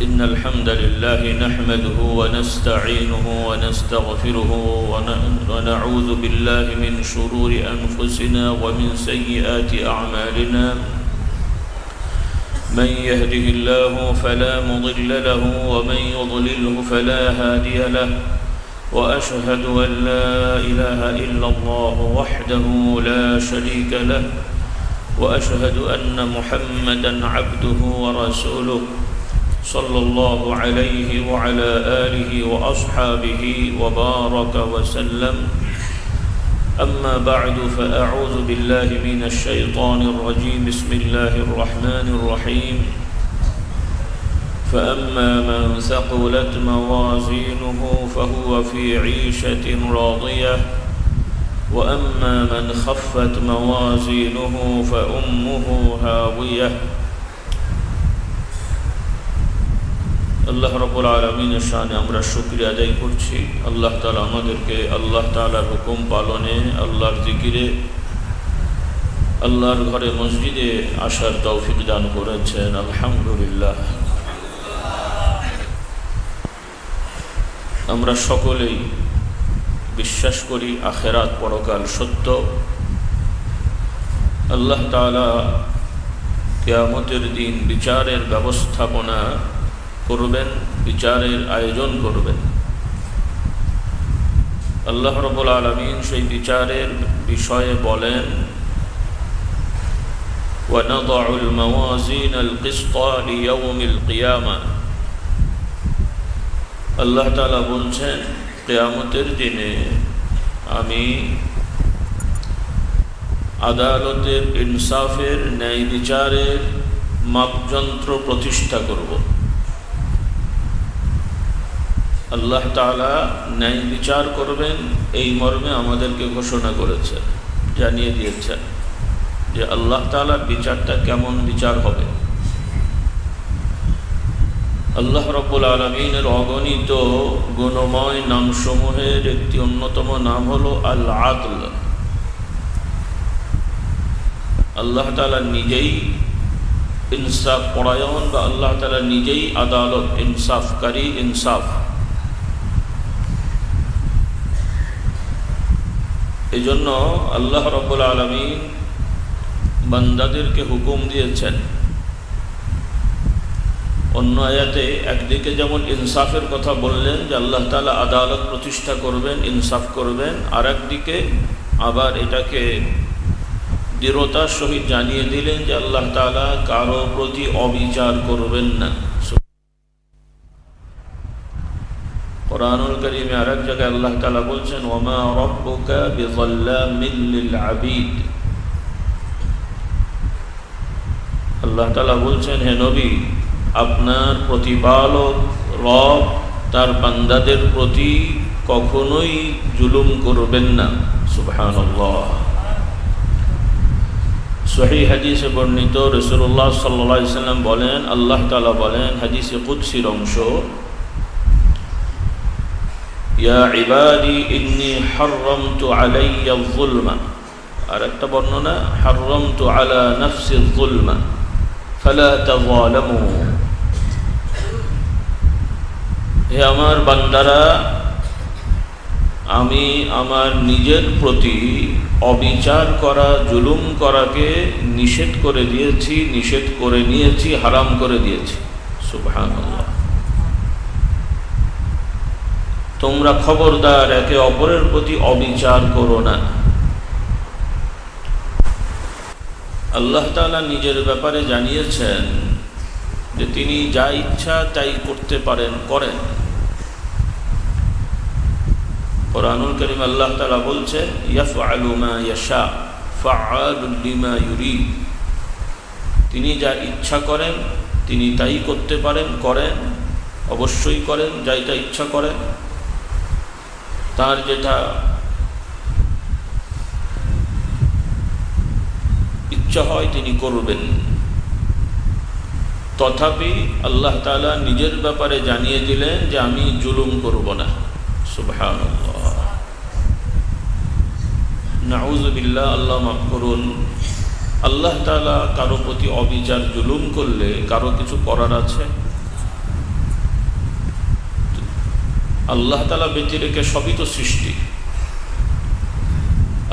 إن الحمد لله نحمده ونستعينه ونستغفره ونعوذ بالله من شرور أنفسنا ومن سيئات أعمالنا من يهده الله فلا مضل له ومن يضلله فلا هادي له وأشهد أن لا إله إلا الله وحده لا شريك له وأشهد أن محمدًا عبده ورسوله صلى الله عليه وعلى آله وأصحابه وبارك وسلم أما بعد فأعوذ بالله من الشيطان الرجيم بسم الله الرحمن الرحيم فأما من ثقلت موازينه فهو في عيشة راضية وأما من خفت موازينه فأمه هاوية আল্লাহ রাব্বুল আলামিনের শানে আমরা শুকরিয়া আদায় করছি। আল্লাহ তাআলা আমাদেরকে আল্লাহ তাআলার হুকুম পালনে, আল্লাহর জিকিরে, আল্লাহর ঘরে মসজিদে আসার তৌফিক দান করেছেন। আলহামদুলিল্লাহ। আমরা সকলেই বিশ্বাস করি আখিরাত পরকাল সত্য। আল্লাহ তাআলা কিয়ামতের দিন বিচারের ব্যবস্থাপনা করবেন, বিচারের আয়োজন করবেন। আল্লাহ রাব্বুল আলামিন সেই বিচারের বিষয়ে বলেন وَنَضَعُ الْمَوَازِينَ الْقِسْطَ لِيَوْمِ الْقِيَامَةِ। আল্লাহ তাআলা বলছেন কিয়ামতের দিনে আমি আদালতের ইনসাফের ন্যায় বিচারের মাপযন্ত্র প্রতিষ্ঠা করব। আল্লাহ তাআলা ন্যায় বিচার করবেন এই মর্মে আমাদেরকে ঘোষণা করেছেন, জানিয়ে দিয়েছেন যে আল্লাহ তাআলার বিচারটা কেমন বিচার হবে। আল্লাহ রাব্বুল আলামিনের অগণিত গুণময় নামসমূহের একটি অন্যতম নাম হলো আল আদল। আল্লাহ তাআলা নিজেই ইনসাফ পরায়ণ, বা আল্লাহ তাআলা নিজেই আদালত, ইনসাফকারী, ইনসাফ। এই জন্য আল্লাহ রাব্বুল আলামিন বান্দাদেরকে হুকুম দিয়েছেন অন্য আয়াতে, একদিকে যেমন ইনসাফের কথা বললেন যে আল্লাহ তাআলা আদালত প্রতিষ্ঠা করবেন, ইনসাফ করবেন, আর একদিকে আবার এটাকে দৃঢ়তার সহিত জানিয়ে দিলেন যে আল্লাহ তাআলা কারো প্রতি অবিচার করবেন না। কুরআনুল কারীমে আরেক জায়গায় আল্লাহ তাআলা বলছেন ওয়ামা রাব্বুকা বিযাল্লামিল লিল আবিদ। আল্লাহ তাআলা বলছেন হে নবী, আপনার প্রতিপালক রব তার বান্দাদের প্রতি কখনোই জুলুম করবেন না। সুবহানাল্লাহ। সহিহ হাদিসে বর্ণিত রাসূলুল্লাহ সাল্লাল্লাহু আলাইহি ওয়াসাল্লাম বলেন, আল্লাহ তাআলা বলেন, হাদিসে কুদসির অংশ, ইয়া ইবাদি ইন্নী হাররামতু আলাইয়া যুলমা, আর একটা বর্ণনা হাররামতু আলা নাফসি যুলমা ফালা তাযালামু। হে আমার বান্দারা, আমি আমার নিজের প্রতি অবিচার করা, জুলুম করাকে নিষেধ করে দিয়েছি, নিষেধ করে নিয়েছি, হারাম করে দিয়েছি। সুবহানাল্লাহ। তোমরা খবরদার একে অপরের প্রতি অবিচার করো না। আল্লাহ তাআলা নিজের ব্যাপারে জানিয়েছেন যে তিনি যা ইচ্ছা তাই করতে পারেন, করেন। কুরআনুল কারীম আল্লাহ তাআলা বলছেন ইয়াফআলু মা ইয়াশা ফাআলুল লিমা ইউরিদ। তিনি যা ইচ্ছা করেন তিনি তাই করতে পারেন, করেন, অবশ্যই করেন, যাইটা ইচ্ছা করেন। তার যেটা ইচ্ছা হয় তিনি করবেন। তথাপি আল্লাহ তাআলা নিজের ব্যাপারে জানিয়ে দিলেন যে আমি জুলুম করব না। সুবহানাল্লাহ। নাউযুবিল্লাহ, আল্লাহ মাফ করুন। আল্লাহ তাআলা কারো প্রতি অবিচার জুলুম করলে কারো কিছু করার আছে? আল্লাহ তাআলা ব্যতি রেখে সবই তো সৃষ্টি।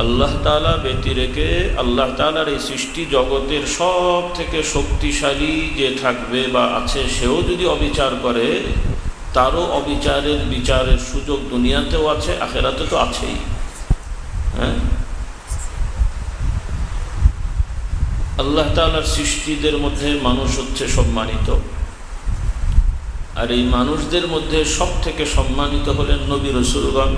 আল্লাহ তাআলা ব্যতি রেখে আল্লাহ তাআলার এই সৃষ্টি জগতের সব থেকে শক্তিশালী যে থাকবে বা আছে, সেও যদি অবিচার করে, তারও বিচারের সুযোগ দুনিয়াতেও আছে, আখিরাতে তো আছেই। হ্যাঁ, আল্লাহ তাআলার সৃষ্টিদের মধ্যে মানুষ হচ্ছে সম্মানিত, আর এই মানুষদের মধ্যে সব থেকে সম্মানিত হলেন নবী রাসূলগণ,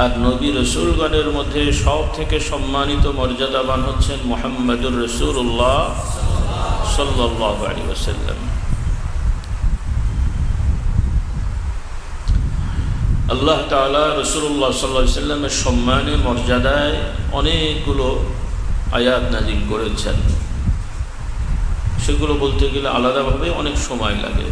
আর নবী রাসূলগণের মধ্যে সব থেকে সম্মানিত মর্যাদাবান হচ্ছেন মুহাম্মদুর রাসূলুল্লাহ সাল্লাল্লাহু আলাইহি ওয়াসাল্লাম। আল্লাহ তাআলা রাসূলুল্লাহ সাল্লাল্লাহু আলাইহি ওয়াসাল্লামের সম্মানে মর্যাদায় অনেকগুলো আয়াত নাজিল করেছেন। সেগুলো বলতে গেলে আলাদাভাবে অনেক সময় লাগে।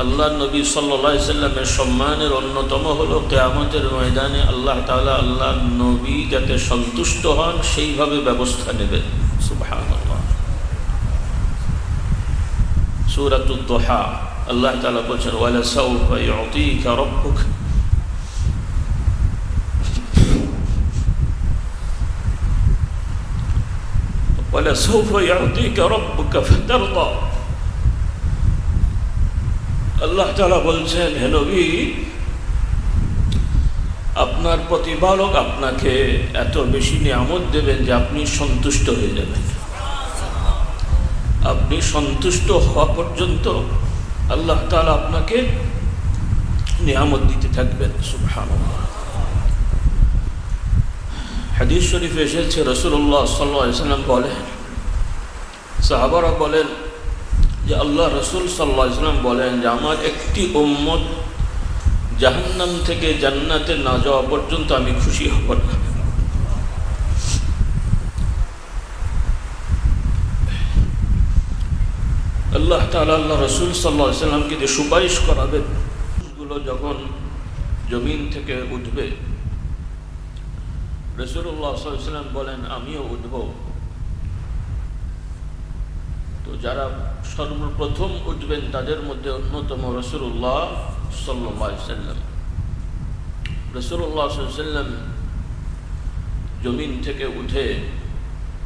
আল্লাহ নবী সাল্লাল্লাহু আলাইহি ওয়াসাল্লামের সম্মানের অন্যতম হলো কিয়ামতের ময়দানে আল্লাহ তাআলা আল্লাহ নবী যাতে সন্তুষ্ট হন সেইভাবে ব্যবস্থা নেবেন। সুবহানাল্লাহ। সূরাতুদ দুহা আল্লাহ তাআলা বলেছেন, ওয়ালা সাউফা ইউতিকা রাব্বুক ওয়ালা সাউফা ইউতিকা রাব্বুকা ফাতারদা। আল্লাহ তাআলা বলছেন, হে নবী, আপনার প্রতিপালক আপনাকে এত বেশি নিয়ামত দেবেন যে আপনি সন্তুষ্ট হয়ে যাবেন। আপনি সন্তুষ্ট হওয়া পর্যন্ত আল্লাহ তাআলা আপনাকে নিয়ামত দিতে থাকবেন। সুবহানাল্লাহ। হাদিস শরীফে এসেছে, রাসূলুল্লাহ সাল্লাল্লাহু আলাইহি ওয়াসাল্লাম বলেন, সাহাবারা বলেন যে আল্লাহ রাসূল সাল্লাল্লাহু আলাইহি ওয়াসাল্লাম বলেন যে আমার একটি উম্মত জাহান্নাম থেকে জান্নাতে না যাওয়া পর্যন্ত আমি খুশি হব না। আল্লাহ তাআলা আল্লাহ রাসূল সাল্লাল্লাহু আলাইহি ওয়াসাল্লামকে যে সুপারিশ করাবেন, গুলো যখন জমিন থেকে উঠবে, রাসূলুল্লাহ সাল্লাল্লাহু আলাইহি ওয়াসাল্লাম বলেন আমিও উঠব। তো যারা সর্বপ্রথম উঠবেন তাদের মধ্যে অন্যতম রাসূলুল্লাহ সাল্লাল্লাহু আলাইহি ওয়াসাল্লাম। রাসূলুল্লাহ সাল্লাল্লাহু আলাইহি ওয়াসাল্লাম জমিন থেকে উঠে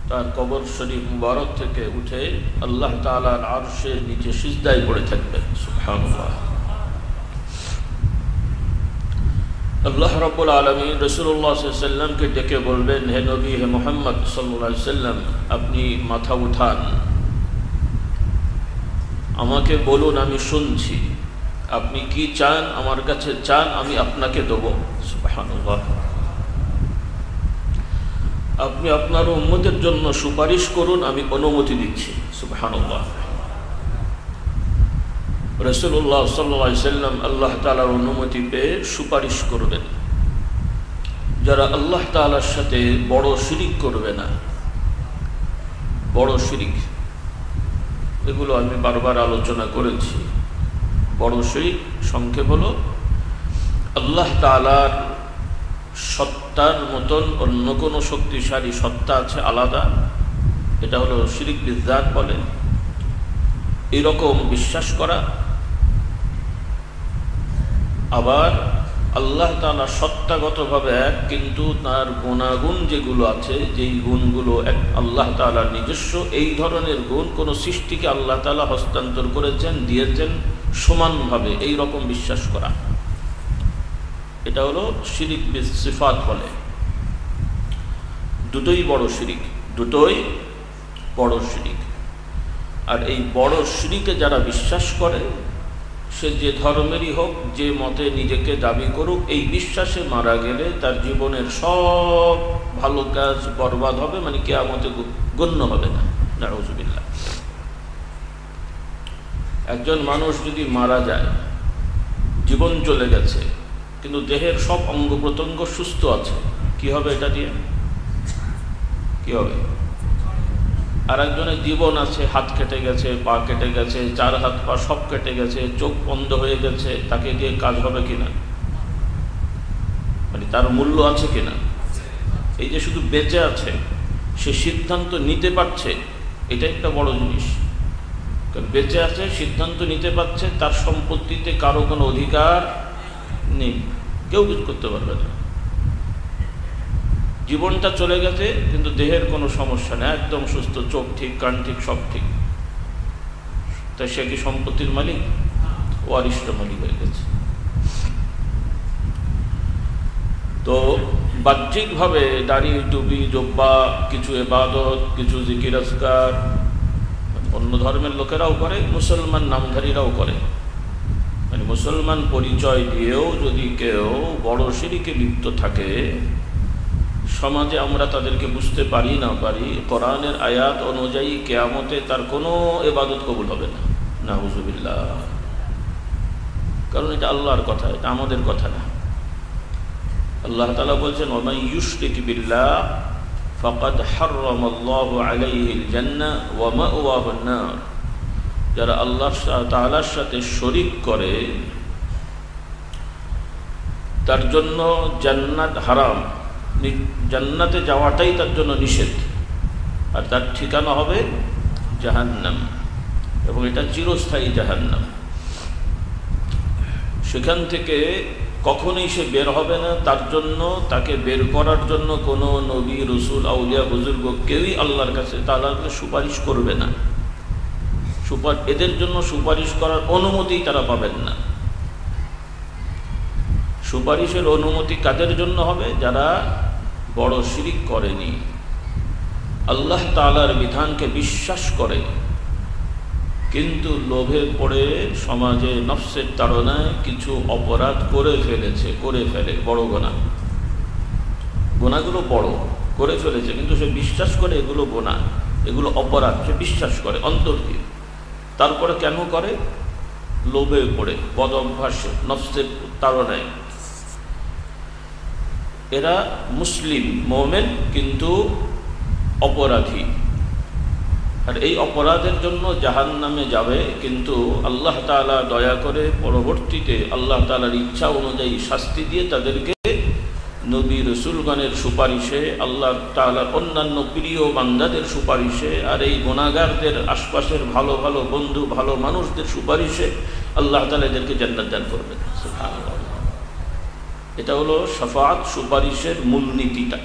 তার কবর শরীফ মুবারক থেকে উঠে আল্লাহ তাআলার আরশের নিচে সিজদায় পড়ে থাকবেন। সুবহানাল্লাহ। আল্লাহ রাব্বুল আলামিন রাসূলুল্লাহ সাল্লাল্লাহু আলাইহি ওয়াসাল্লামকে ডেকে বলবেন, হে নবী, হে মুহাম্মদ সাল্লাল্লাহু আলাইহি ওয়াসাল্লাম, আপনি মাথা উঠান, আমাকে বলুন, আমি শুনছি। আপনি কি চান আমার কাছে চান, আমি আপনাকে দেব। সুবহানাল্লাহ। আপনি আপনার উম্মতের জন্য সুপারিশ করুন, আমি অনুমতি দিচ্ছি। সুবহানাল্লাহ। রাসূলুল্লাহ সাল্লাল্লাহু আলাইহি ওয়াসাল্লাম আল্লাহ তাআলার অনুমতি পেয়ে সুপারিশ করবেন। যারা আল্লাহ তাআলার সাথে বড় শিরিক করবে না, বড় শিরিক, এগুলো আমি বারবার আলোচনা করেছি। বড় শিরিক সংক্ষেপ হলো আল্লাহ তাআলার সত্তার মতন অন্য কোনো শক্তিশালী সত্তা আছে আলাদা, এটা হলো শিরিক বিযযাত বলে। এরকম বিশ্বাস করা। আবার আল্লাহ তাআলা সত্তাগতভাবে এক, কিন্তু তার গুণাগুণ যেগুলো আছে, যেই গুণগুলো এক আল্লাহ তাআলার নিজস্ব, এই ধরনের গুণ কোনো সৃষ্টিকে আল্লাহ তাআলা হস্তান্তর করেছেন, দিয়েছেন সমানভাবে, এই রকম বিশ্বাস করা, এটা হলো শিরিক সিফাত বলে। দুটোই বড় শিরিক, দুটোই বড় শিরিক। আর এই বড় শিরিকে যারা বিশ্বাস করে, সে যে ধর্মেরই হোক, যে মতে নিজেকে দাবি করুক, এই বিশ্বাসে মারা গেলে তার জীবনের সব ভালো কাজ বরবাদ হবে, মানে কিয়ামতে গণ্য হবে না। নাউযুবিল্লাহ। একজন মানুষ যদি মারা যায়, জীবন চলে গেছে, কিন্তু দেহের সব অঙ্গ প্রত্যঙ্গ সুস্থ আছে, কি হবে এটা দিয়ে? কি হবে? আর একজনের জীবন আছে, হাত কেটে গেছে, পা কেটে গেছে, 4 হাত পা সব কেটে গেছে, চোখ বন্ধ হয়ে গেছে, তাকে দিয়ে কাজ হবে কিনা? মানে তার মূল্য আছে কিনা? এই যে শুধু বেঁচে আছে, সে সিদ্ধান্ত নিতে পারছে, এটা একটা বড় জিনিস। কারণ বেঁচে আছে, সিদ্ধান্ত নিতে পারছে, তার সম্পত্তিতে কারো কোনো অধিকার নেই, কেউ কিছু করতে পারবে না। জীবনটা চলে গেছে কিন্তু দেহের কোনো সমস্যা নেই, একদম সুস্থ, চোখ ঠিক, কান ঠিক, সব ঠিক, তাই সে কি সম্পত্তির মালিক? ওয়ারিশ মালিক হয়ে গেছে। তো বাহ্যিকভাবে দাড়ি, টুপি, জব্বা, কিছু ইবাদত, কিছু জিকির আজকার অন্য ধর্মের লোকেরাও করে, মুসলমান নামধারীরাও করে। মানে মুসলমান পরিচয় দিয়েও যদি কেউ বড় শিরকে লিপ্ত থাকে, সমাজে আমরা তাদেরকে বুঝতে পারি না পারি, কোরআনের আয়াত অনুযায়ী কিয়ামতে তার কোনো ইবাদত কবুল হবে না, নাউযুবিল্লাহ। কারণ এটা আল্লাহর কথা, এটা আমাদের কথা না। আল্লাহ তাআলা বলছেন, ওয়া মান ইউশরিক বিল্লাহ ফাকাদ হাররামাল্লাহু আলাইহিল জান্নাহ ওয়া মাওয়াহুন নার। যারা আল্লাহ তাআলার সাথে শরীক করে তার জন্য জান্নাত হারাম, জান্নাতে যাওয়াটাই তার জন্য নিষেধ, আর তার ঠিকানা হবে জাহান্নাম, এবং এটা চিরস্থায়ী জাহান্নাম। সেখান থেকে কখনোই সে বের হবে না। তার জন্য, তাকে বের করার জন্য কোনো নবী, রসুল, আউলিয়া, বুজুর্গ কেউই আল্লাহর কাছে তাআলাকে সুপারিশ করবে না। এদের জন্য সুপারিশ করার অনুমতি তারা পাবেন না। সুপারিশের অনুমতি কাদের জন্য হবে? যারা বড় শিরিক করেনি, আল্লাহ তাআলার বিধানকে বিশ্বাস করে, কিন্তু লোভে পড়ে সমাজে নফসের তাড়নায় কিছু অপরাধ করে ফেলে, বড় গুনাহ, গুনাহগুলো বড় করে ফেলেছে, কিন্তু সে বিশ্বাস করে এগুলো গুনাহ, এগুলো অপরাধ, সে বিশ্বাস করে অন্তর দিয়ে। তারপরে কেন করে? লোভে পড়ে, বদ অভ্যাসে, নফসের তাড়নায়। এরা মুসলিম, মুমিন, কিন্তু অপরাধী, আর এই অপরাধের জন্য জাহান্নামে যাবে। কিন্তু আল্লাহ তাআলা দয়া করে পরবর্তীতে আল্লাহ তাআলার ইচ্ছা অনুযায়ী শাস্তি দিয়ে তাদেরকে নবী রসুলগণের সুপারিশে, আল্লাহ তাআলার অন্যান্য প্রিয় বান্দাদের সুপারিশে, আর এই গুনাহগারদের আশপাশের ভালো ভালো বন্ধু, ভালো মানুষদের সুপারিশে আল্লাহ তাআলা এদেরকে জান্নাত দান করবেন। সুবহানাল্লাহ। এটা হলো শাফাআত, সুপারিশের মূলনীতিটা।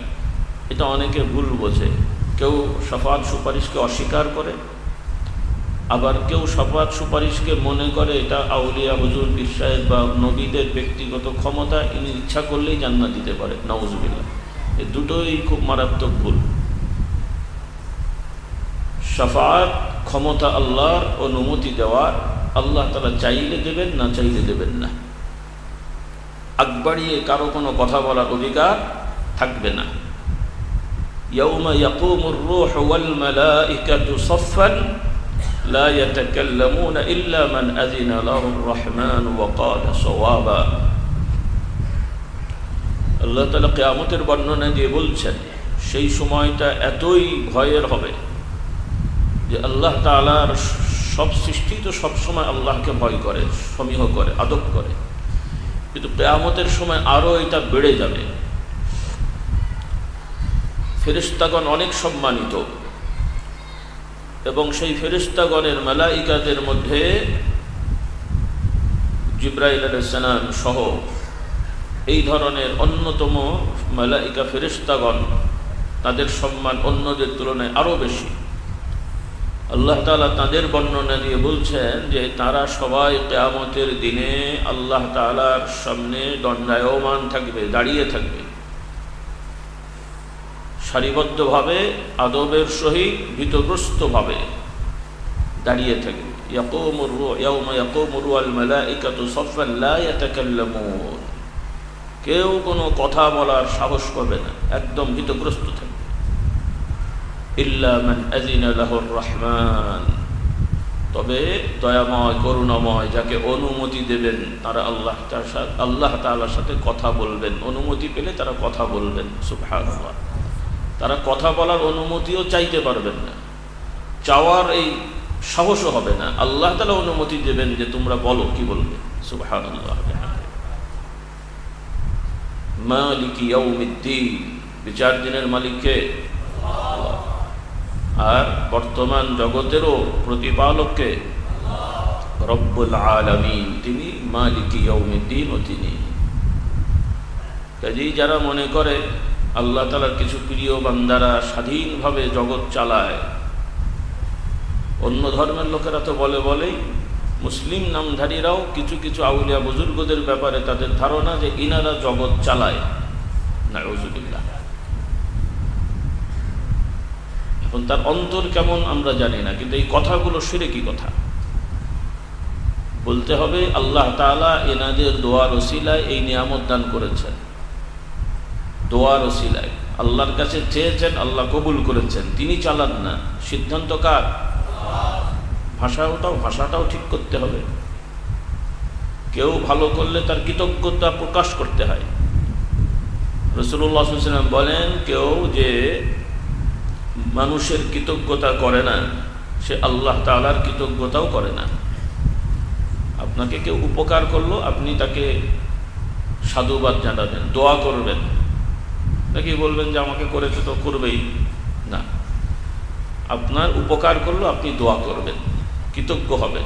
এটা অনেকে ভুল বোঝে। কেউ শাফাআত সুপারিশকে অস্বীকার করে, আবার কেউ শাফাআত সুপারিশকে মনে করে এটা আউলিয়া, হুজুর, পীর সাহেব বা নবীদের ব্যক্তিগত ক্ষমতা, ইনি ইচ্ছা করলেই জান্নাত দিতে পারে। নাউযুবিল্লাহ। এই দুটোই খুব মারাত্মক ভুল। শাফাআত ক্ষমতা আল্লাহর, অনুমতি দেওয়ার। আল্লাহ তাআলা চাইলে দেবেন, না চাইলে দেবেন না। আগ বাড়িয়ে কারো কোনো কথা বলার অধিকার থাকবে না। يوم يقوم الروح والملائكة صفا لا يتكلمون إلا من أذن له الرحمن وقال صوابا। আল্লাহ তাআলা কিয়ামতের বর্ণনা দিয়ে বলছেন, সেই সময়টা এতই ভয়ের হবে যে আল্লাহ তাআলার সব সৃষ্টি তো সবসময় আল্লাহকে ভয় করে, সমীহ করে, আদব করে, কিন্তু কিয়ামতের সময় আরও এটা বেড়ে যাবে। ফেরেশতাগণ অনেক সম্মানিত, এবং সেই ফেরেশতাগণের মালাইকাদের মধ্যে জিবরাইল আলাইহিস সালাম সহ এই ধরনের অন্যতম মালাইকা ফেরেশতাগণ, তাদের সম্মান অন্যদের তুলনায় আরও বেশি। আল্লাহ তাআলা তাদের বর্ণনা দিয়ে বলছেন যে তারা সবাই কিয়ামতের দিনে আল্লাহ তাআলার সামনে দণ্ডায়মান থাকবে, দাঁড়িয়ে থাকবে, সারিবদ্ধভাবে, আদবের সহিত, ভীতগ্রস্তভাবে দাঁড়িয়ে থাকবে। ইয়াউমা ইয়াকুমুর ওয়াল মালাইকাতু সাফফান লা ইয়াতাকাল্লামুন। কেউ কোনো কথা বলার সাহস পাবে না, একদম ভীতগ্রস্ত থাকবে। ইল্লা মান আযিনা লাহুর রহমান। তবে দয়াময়, করুণাময় যাকে অনুমতি দেবেন, তারা আল্লাহ তাআলার সাথে কথা বলবেন। অনুমতি পেলে তারা কথা বলবেন। সুবহানাল্লাহ। তারা কথা বলার অনুমতিও চাইতে পারবেন না, চাওয়ার এই সাহসও হবে না। আল্লাহ তাআলা অনুমতি দেবেন যে তোমরা বলো, কি বলবে। সুবহানাল্লাহ। মালিক ইয়াউমিদ্দিন, বিচার দিনের মালিক কে? আল্লাহ। আর বর্তমান জগতেরও প্রতিপালককে রব্বুল আলামিন, তিনি মালিকি ইয়াউমিদ্দিন, ও তিনি। কাজেই যারা মনে করে আল্লাহ তাআলার কিছু প্রিয় বান্দারা স্বাধীনভাবে জগৎ চালায়, অন্য ধর্মের লোকেরা তো বলেই, মুসলিম নামধারীরাও কিছু কিছু আউলিয়া বুজুর্গদের ব্যাপারে তাদের ধারণা যে ইনারা জগৎ চালায়। নাউযুবিল্লাহ। এখন তার অন্তর কেমন আমরা জানি না, কিন্তু এই কথাগুলো শিরকি কথা। বলতে হবে আল্লাহ তাআলা এনাদের দোয়ার ওসিলায় এই নিয়ামত দান করেছেন, দোয়ার ওসিলায় আল্লাহর কাছে চেয়েছেন, আল্লাহ কবুল করেছেন, তিনি চালান না। সিদ্ধান্ত কার? ভাষাটাও ঠিক করতে হবে। কেউ ভালো করলে তার কৃতজ্ঞতা প্রকাশ করতে হয়। রাসূলুল্লাহ সাল্লাল্লাহু আলাইহি ওয়াসাল্লাম বলেন, কেউ যে মানুষের কৃতজ্ঞতা করে না, সে আল্লাহ তাআলার কৃতজ্ঞতাও করে না। আপনাকে কেউ উপকার করলো, আপনি তাকে সাধুবাদ জানাবেন, দোয়া করবেন, নাকি বলবেন যে আমাকে করেছে তো করবেই না। আপনার উপকার করলো, আপনি দোয়া করবেন, কৃতজ্ঞ হবেন,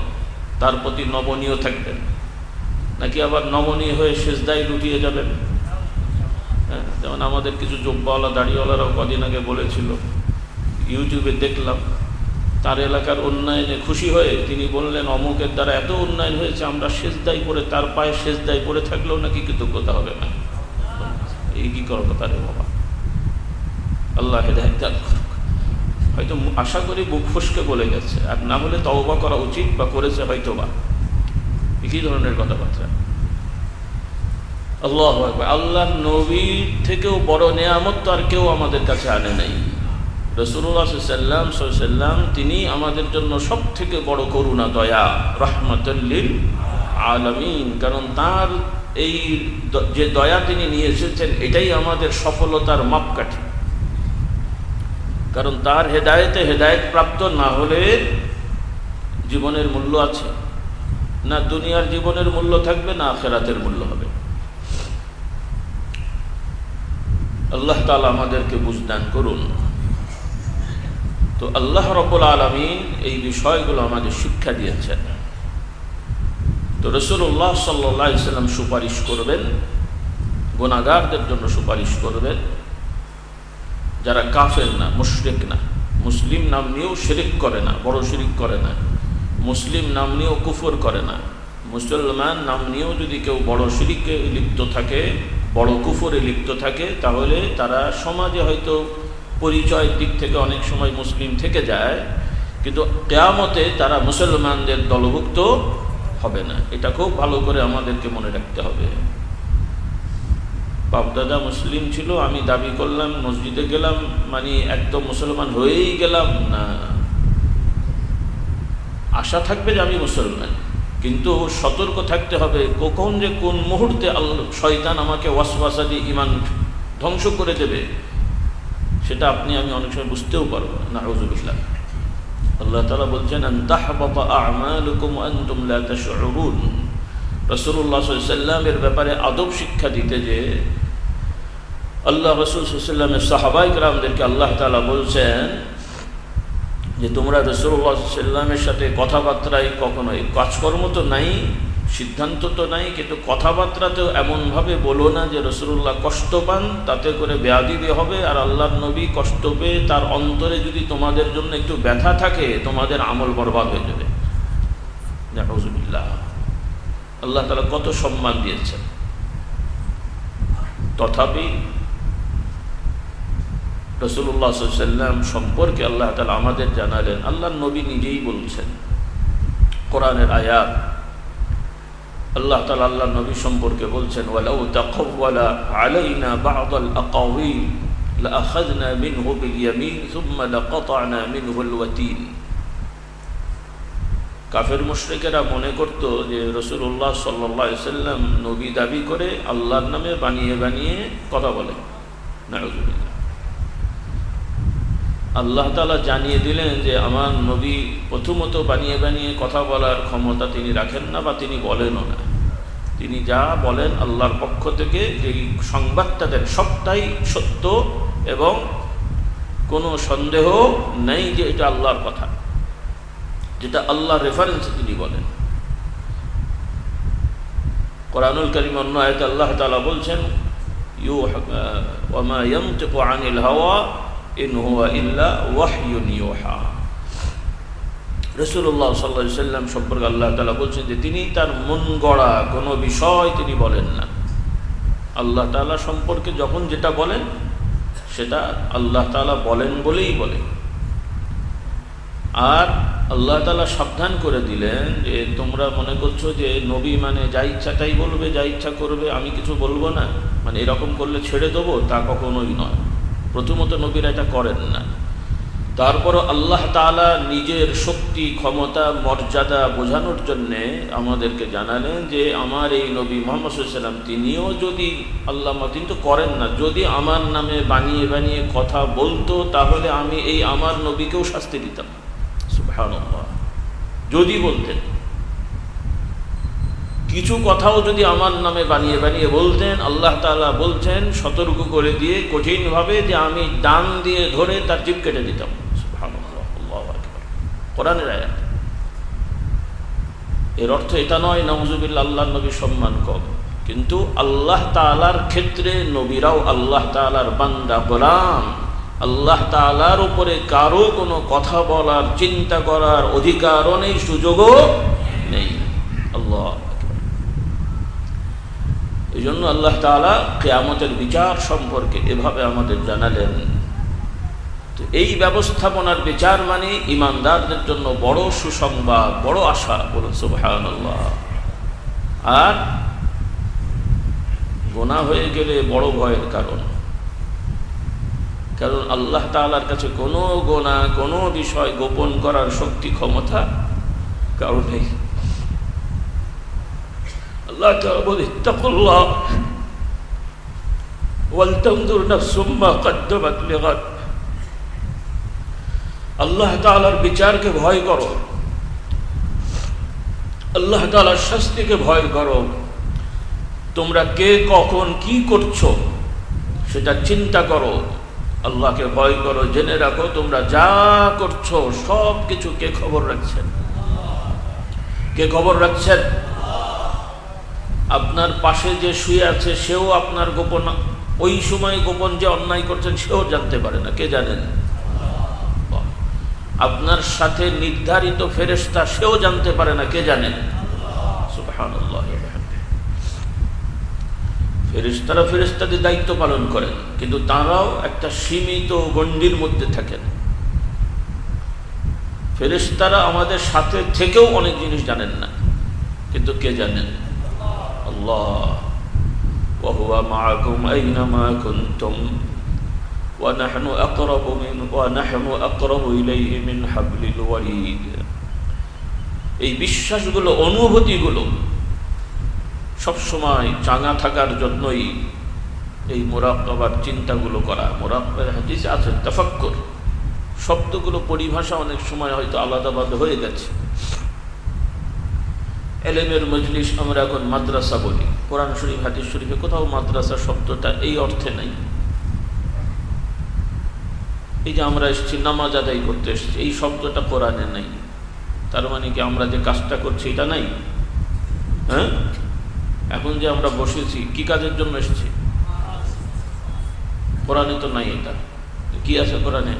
তার প্রতি নমনীয় থাকবেন, নাকি আবার নমনীয় হয়ে সেজদায় লুটিয়ে যাবেন। হ্যাঁ, যেমন আমাদের কিছু জব্বাওয়ালা দাড়িওয়ালারাও কদিন আগে বলেছিল, ইউটিউবে দেখলাম, তার এলাকার উন্নয়নে খুশি হয়ে তিনি বললেন অমুকের দ্বারা এত উন্নয়ন হয়েছে, আমরা সেজদায় পড়ে, তার পায়ে সেজদায় পড়ে থাকলেও নাকি কৃতজ্ঞতা হবে না। এই কি করার কথা রে বাবা! আল্লাহ হেদায়েত দান করুক। হয়তো আশা করি বুক ফুসকে বলে গেছে, আর না হলে তওবা করা উচিত, বা করেছে হয়তো বা। কি ধরনের কথাবার্তা! আল্লাহু আকবার। আল্লাহর নবীর থেকেও বড় নিয়ামত তো আর কেউ আমাদের কাছে আনে নাই। রাসূলুল্লাহ সাল্লাল্লাহু আলাইহি ওয়াসাল্লাম, তিনি আমাদের জন্য সব থেকে বড় করুণা, দয়া, রাহমাতুল লিল আলামিন। কারণ তার এই যে দয়া তিনি নিয়ে এসেছেন, এটাই আমাদের সফলতার মাপকাঠি। কারণ তার হেদায়েতে হেদায়েত প্রাপ্ত না হলে জীবনের মূল্য আছে না? দুনিয়ার জীবনের মূল্য থাকবে না, আখিরাতের মূল্য হবে। আল্লাহ তাআলা আমাদেরকে বুঝদান করুন। তো আল্লাহ রাব্বুল আলামিন এই বিষয়গুলো আমাদের শিক্ষা দিয়েছেন। তো রাসূলুল্লাহ সাল্লাল্লাহু আলাইহি ওয়াসাল্লাম সুপারিশ করবেন, গুনাহগারদের জন্য সুপারিশ করবেন, যারা কাফের না, মুশরিক না, মুসলিম নাম নিয়েও শিরক করে না, বড় শিরক করে না, মুসলিম নাম নিয়েও কুফর করে না। মুসলমান নাম নিয়েও যদি কেউ বড় শিরকে লিপ্ত থাকে, বড় কুফরে লিপ্ত থাকে, তাহলে তারা সমাজে হয়তো পরিচয়ের দিক থেকে অনেক সময় মুসলিম থেকে যায়, কিন্তু কিয়ামতে তারা মুসলমানদের দলভুক্ত হবে না। এটা খুব ভালো করে আমাদেরকে মনে রাখতে হবে। বাপদাদা মুসলিম ছিল, আমি দাবি করলাম, মসজিদে গেলাম, মানে একদম মুসলমান হয়েই গেলাম না। আশা থাকবে যে আমি মুসলমান, কিন্তু সতর্ক থাকতে হবে কখন যে কোন মুহূর্তে শয়তান আমাকে ওয়াসওয়াসা দিয়ে ঈমান ধ্বংস করে দেবে, সেটা আপনি আমি অনেক সময় বুঝতেও পারবো না। নাউযুবিল্লাহ। আল্লাহ তাআলা বলছেন, আন তাহবাতা আ'মালুকুম ওয়া আনতুম লা তাশউরুন। রাসূলুল্লাহ সাল্লাল্লাহু আলাইহি ওয়াসাল্লামের ব্যাপারে আদব শিক্ষা দিতে যে আল্লাহ রাসূল সাল্লাল্লাহু আলাইহি ওয়াসাল্লামের সাহাবায়ে কেরামদেরকে আল্লাহ তাআলা বলছেন যে তোমরা রাসূলুল্লাহ সাল্লাল্লাহু আলাইহি ওয়াসাল্লামের সাথে কথাবার্তায় কখনোই, কাজকর্ম তো নাই, সিদ্ধান্ত তো নাই, কিন্তু কথাবার্তাতেও এমনভাবে বলো না যে রাসূলুল্লাহ কষ্ট পান, তাতে করে বেয়াদবি হবে। আর আল্লাহর নবী কষ্ট পেয়ে তার অন্তরে যদি তোমাদের জন্য একটু ব্যথা থাকে, তোমাদের আমল বরবাদ হয়ে যাবে। নাউযুবিল্লাহ। আল্লাহ তাআলা কত সম্মান দিয়েছেন, তথাপি রাসূলুল্লাহ সাল্লাল্লাহু আলাইহি ওয়াসাল্লাম সম্পর্কে আল্লাহ তাআলা আমাদের জানালেন। আল্লাহর নবী নিজেই বলছেন, কোরআনের আয়াত, আল্লাহ তাআলা আল্লাহর নবী সম্পর্কে বলছেন, ওয়ালাউ তাকাওয়ালা আলাইনা বা'দাল আকাওয়িল লাআখাযনা মিনহু বিল ইয়ামিন সুম্মা লাকাতা'না মিনহুল ওয়াতিন। কাফের মুশরিকেরা মনে করত যে রাসূলুল্লাহ সাল্লাল্লাহু আলাইহি ওয়াসাল্লাম নবী দাবি করে আল্লাহর নামে বানিয়ে বানিয়ে কথা বলে। নাউযুবিল্লাহ। আল্লাহ তাআলা জানিয়ে দিলেন যে আমার নবী প্রথমত বানিয়ে বানিয়ে কথা বলার ক্ষমতা তিনি রাখেন না, বা তিনি বলেনও না। তিনি যা বলেন আল্লাহর পক্ষ থেকে, যেই সংবাদটা দেন সবটাই সত্য এবং কোনো সন্দেহ নেই যে এটা আল্লাহর কথা, যেটা আল্লাহর রেফারেন্সে তিনি বলেন। কোরআনুল কারীম অন্য আয়াতে আল্লাহ তাআলা বলছেন, ওয়ামা ইয়ানতিকু আনিল হাওয়া ইন হুয়া ইল্লা ওয়াহয়ুন ইউহা। রাসূলুল্লাহ সাল্লাল্লাহু আলাইহি ওয়াসাল্লাম সম্পর্কে আল্লাহ তাআলা বলছেন যে তিনি তার মন গড়া কোনো বিষয় তিনি বলেন না। আল্লাহ তাআলা সম্পর্কে যখন যেটা বলেন সেটা আল্লাহ তাআলা বলেন বলেই বলেন। আর আল্লাহ তাআলা সাবধান করে দিলেন যে তোমরা মনে করছো যে নবী মানে যা ইচ্ছা তাই বলবে, যা ইচ্ছা করবে, আমি কিছু বলবো না, মানে এরকম করলে ছেড়ে দেবো, তা কখনোই নয়। প্রথমত নবীরা এটা করেন না। তারপরও আল্লাহ তাআলা নিজের শক্তি, ক্ষমতা, মর্যাদা বোঝানোর জন্যে আমাদেরকে জানালেন যে আমার এই নবী মুহাম্মদ সাল্লাল্লাহু আলাইহি ওয়াসাল্লাম তিনিও যদি তিনি তো করেন না, যদি আমার নামে বানিয়ে বানিয়ে কথা বলতো তাহলে আমি এই আমার নবীকেও শাস্তি দিতাম। সুবহানাল্লাহ। যদি বলতেন, কিছু কথাও যদি আমার নামে বানিয়ে বানিয়ে বলতেন, আল্লাহ তাআলা বলছেন সতর্ক করে দিয়ে কঠিনভাবে যে আমি ডান দিয়ে ধরে তার জিভ কেটে দিতাম। সুবহানাল্লাহ, আল্লাহু আকবার। কোরআনের আয়াত। এর অর্থ এটা নয় নাউযুবিল্লাহ আল্লাহর নবীর সম্মান কম, কিন্তু আল্লাহ তাআলার ক্ষেত্রে নবীরাও আল্লাহ তাআলার বান্দা, গোলাম। আল্লাহ তাআলার উপরে কারো কোনো কথা বলার, চিন্তা করার অধিকারও নেই, সুযোগও নেই। আল্লাহ। এই জন্য আল্লাহ তাআলা কিয়ামতের বিচার সম্পর্কে এভাবে আমাদের জানালেন। তো এই ব্যবস্থাপনার বিচার মানে ঈমানদারদের জন্য বড় সুসংবাদ, বড় আশা। বলুন সুবহানাল্লাহ। আর গুনাহ হয়ে গেলে বড় ভয়ের কারণ, কারণ আল্লাহ তাআলার কাছে কোনো গুনাহ, কোনো বিষয় গোপন করার শক্তি, ক্ষমতা কারো নেই। আল্লাহ তাআলা বলে, ইত্তাকুল্লাহ ওয়াল তানজুর নাফসুম মা কদ্দামাত লিগাদ। আল্লাহ তাআলার বিচারকে ভয় করো, আল্লাহ তাআলার শাস্তিকে ভয় করো। তোমরা কে কখন কি করছো সেটা চিন্তা করো, আল্লাহকে ভয় করো। জেনে রাখো তোমরা যা করছো সব কিছু কে খবর রাখছেন? কে খবর রাখছেন? আপনার পাশে যে শুয়ে আছে সেও আপনার গোপন, ওই সময় গোপন যে অন্যায় করছেন সেও জানতে পারে না। কে জানেন? আপনার সাথে নির্ধারিত ফেরেশতা সেও জানতে পারে না। কে জানেন? সুবহানাল্লাহ। ফেরেশতারা ফেরেশতাদের দায়িত্ব পালন করেন, কিন্তু তারাও একটা সীমিত গণ্ডির মধ্যে থাকেন। ফেরেশতারা আমাদের সাথে থেকেও অনেক জিনিস জানেন না, কিন্তু কে জানেন? আল্লাহ। ওয়া হুয়া মাআকুম আইনামা কুনতুম ওয়া নাহনু আকরাবু ইলাইহি মিন হাবলিল ওয়ারিদ। এই বিশ্বাসগুলো, অনুভূতিগুলো সবসময় চাঙা থাকার জন্যই এই মুরাকাবার চিন্তাগুলো করা। মুরাকাবার হাদিসে আছে তাফাক্কুর, শব্দগুলো পরিভাষা অনেক সময় হয়তো আলাদাভাবে হয়ে গেছে। এলেমের মজলিস আমরা এখন মাদ্রাসা বলি, কোরআন শরীফ, হাদিস শরীফে কোথাও মাদ্রাসা শব্দটা এই অর্থে নাই। এই যে আমরা এসেছি নামাজ আদায় করতে এসেছি, এই শব্দটা কোরআনে নাই। তার মানে কি আমরা যে কাজটা করছি এটা নাই? হ্যাঁ, এখন যে আমরা বসেছি কি কাজের জন্য এসেছি? কোরআনে তো নাই। এটা কি আছে কোরআনে?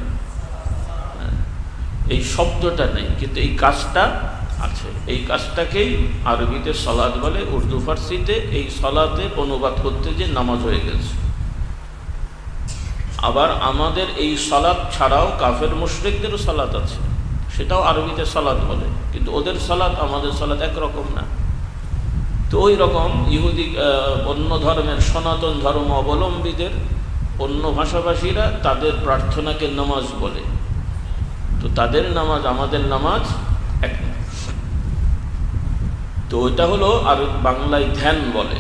এই শব্দটা নেই, কিন্তু এই কাজটা আছে। এই কাজটাকেই আরবিতে সালাত বলে, উর্দু ফার্সিতে এই সালাতের অনুবাদ করতে যে নামাজ হয়ে গেছে। আবার আমাদের এই সালাত ছাড়াও কাফের মুশরিকদেরও সালাত আছে, সেটাও আরবিতে সালাত বলে, কিন্তু ওদের সালাত আমাদের সালাত একরকম না। তো ওই রকম ইহুদি, অন্য ধর্মের, সনাতন ধর্ম অবলম্বীদের, অন্য ভাষাভাষীরা তাদের প্রার্থনাকে নামাজ বলে। তো তাদের নামাজ আমাদের নামাজ এক না। তো ওইটা হলো, আর বাংলায় ধ্যান বলে।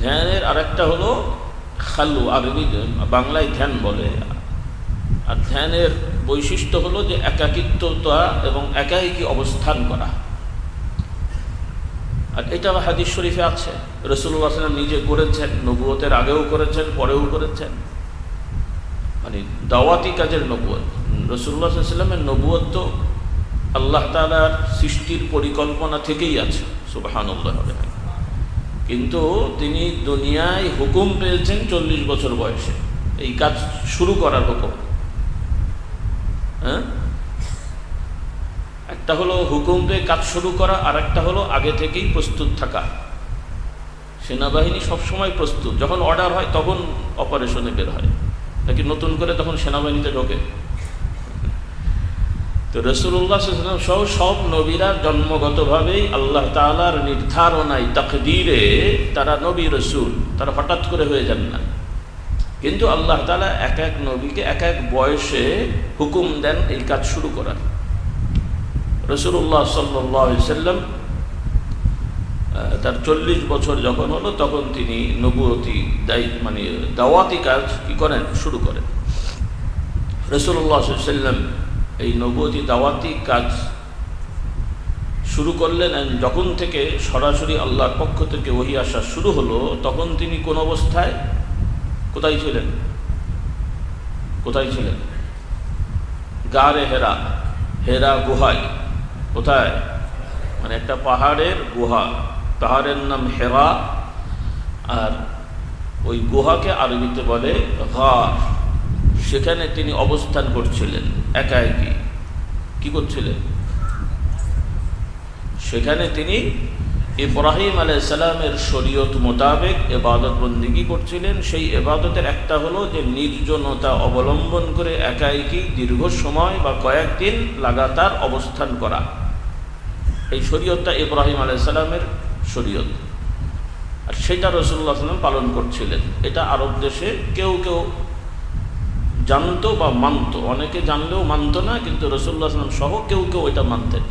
ধ্যানের আরেকটা হলো খালু, আরবি বাংলায় ধ্যান বলে। আর ধ্যানের বৈশিষ্ট্য হলো যে একাকিত্বতা এবং একাকী অবস্থান করা। আর এটা হাদিস শরীফে আছে, রাসূলুল্লাহ সাল্লাল্লাহু আলাইহি ওয়াসাল্লাম নিজে করেছেন, নবুয়তের আগেও করেছেন, পরেও করেছেন। মানে দাওয়াতি কাজের নবুয়ত। রাসূলুল্লাহ সাল্লাল্লাহু আলাইহি ওয়াসাল্লামের নবুয়ত তো আল্লাহ তাআলার সৃষ্টির পরিকল্পনা থেকেই আছে, সুবহানাল্লাহ। কিন্তু তিনি দুনিয়ায় হুকুম পেয়েছেন 40 বছর বয়সে, এই কাজ শুরু করার হুকুম। হ্যাঁ, একটা হলো হুকুম পেয়ে কাজ শুরু করা, আর একটা হলো আগে থেকেই প্রস্তুত থাকা। সেনাবাহিনী সবসময় প্রস্তুত, যখন অর্ডার হয় তখন অপারেশনে বের হয়, নাকি নতুন করে তখন সেনাবাহিনীতে ঢোকে। তো রাসূলুল্লাহ সাল্লাল্লাহু আলাইহি ওয়াসাল্লাম সহ সব নবীরা জন্মগতভাবেই আল্লাহ তাআলার নির্ধারণায়, তাকদীরে তারা নবী রাসূল, তারা হঠাৎ করে হয়ে যান না। কিন্তু আল্লাহ তাআলা এক এক নবীকে এক এক বয়সে হুকুম দেন এই কাজ শুরু করার। রাসূলুল্লাহ সাল্লাল্লাহু আলাইহি ওয়াসাল্লাম তার 40 বছর যখন হলো তখন তিনি নবুয়তি মানে দাওয়াতি কাজ কি করেন, শুরু করেন। রাসূলুল্লাহ সাল্লাল্লাহু আলাইহি ওয়াসাল্লাম এই নবুয়তি দাওয়াতি কাজ শুরু করলেন। যখন থেকে সরাসরি আল্লাহর পক্ষ থেকে ওহী আসা শুরু হলো, তখন তিনি কোন অবস্থায় কোথায় ছিলেন? কোথায় ছিলেন? গারে হেরা, হেরা গুহায়। কোথায়? মানে একটা পাহাড়ের গুহা, পাহাড়ের নাম হেরা, আর ওই গুহাকে আরবিতে বলে গার। সেখানে তিনি অবস্থান করছিলেন একা একই। কি করছিলেন? সেখানে তিনি ইব্রাহিম আলাইহিস সালামের শরীয়ত মোতাবেক ইবাদত বন্দেগী করছিলেন। সেই ইবাদতের একটা হলো যে নির্জনতা অবলম্বন করে একা একই দীর্ঘ সময় বা কয়েকদিন লাগাতার অবস্থান করা। এই শরীয়তটা ইব্রাহিম আলাইহিস সালামের শরীয়ত, আর সেটা রাসূলুল্লাহ সাল্লাল্লাহু আলাইহি ওয়াসাল্লাম পালন করছিলেন। এটা আরব দেশে কেউ কেউ জানতো বা মানত, অনেকে জানলেও মানত না, কিন্তু রাসূলুল্লাহ সাল্লাল্লাহু আলাইহি ওয়াসাল্লাম সহ কেউ কেউ এটা মানতেন।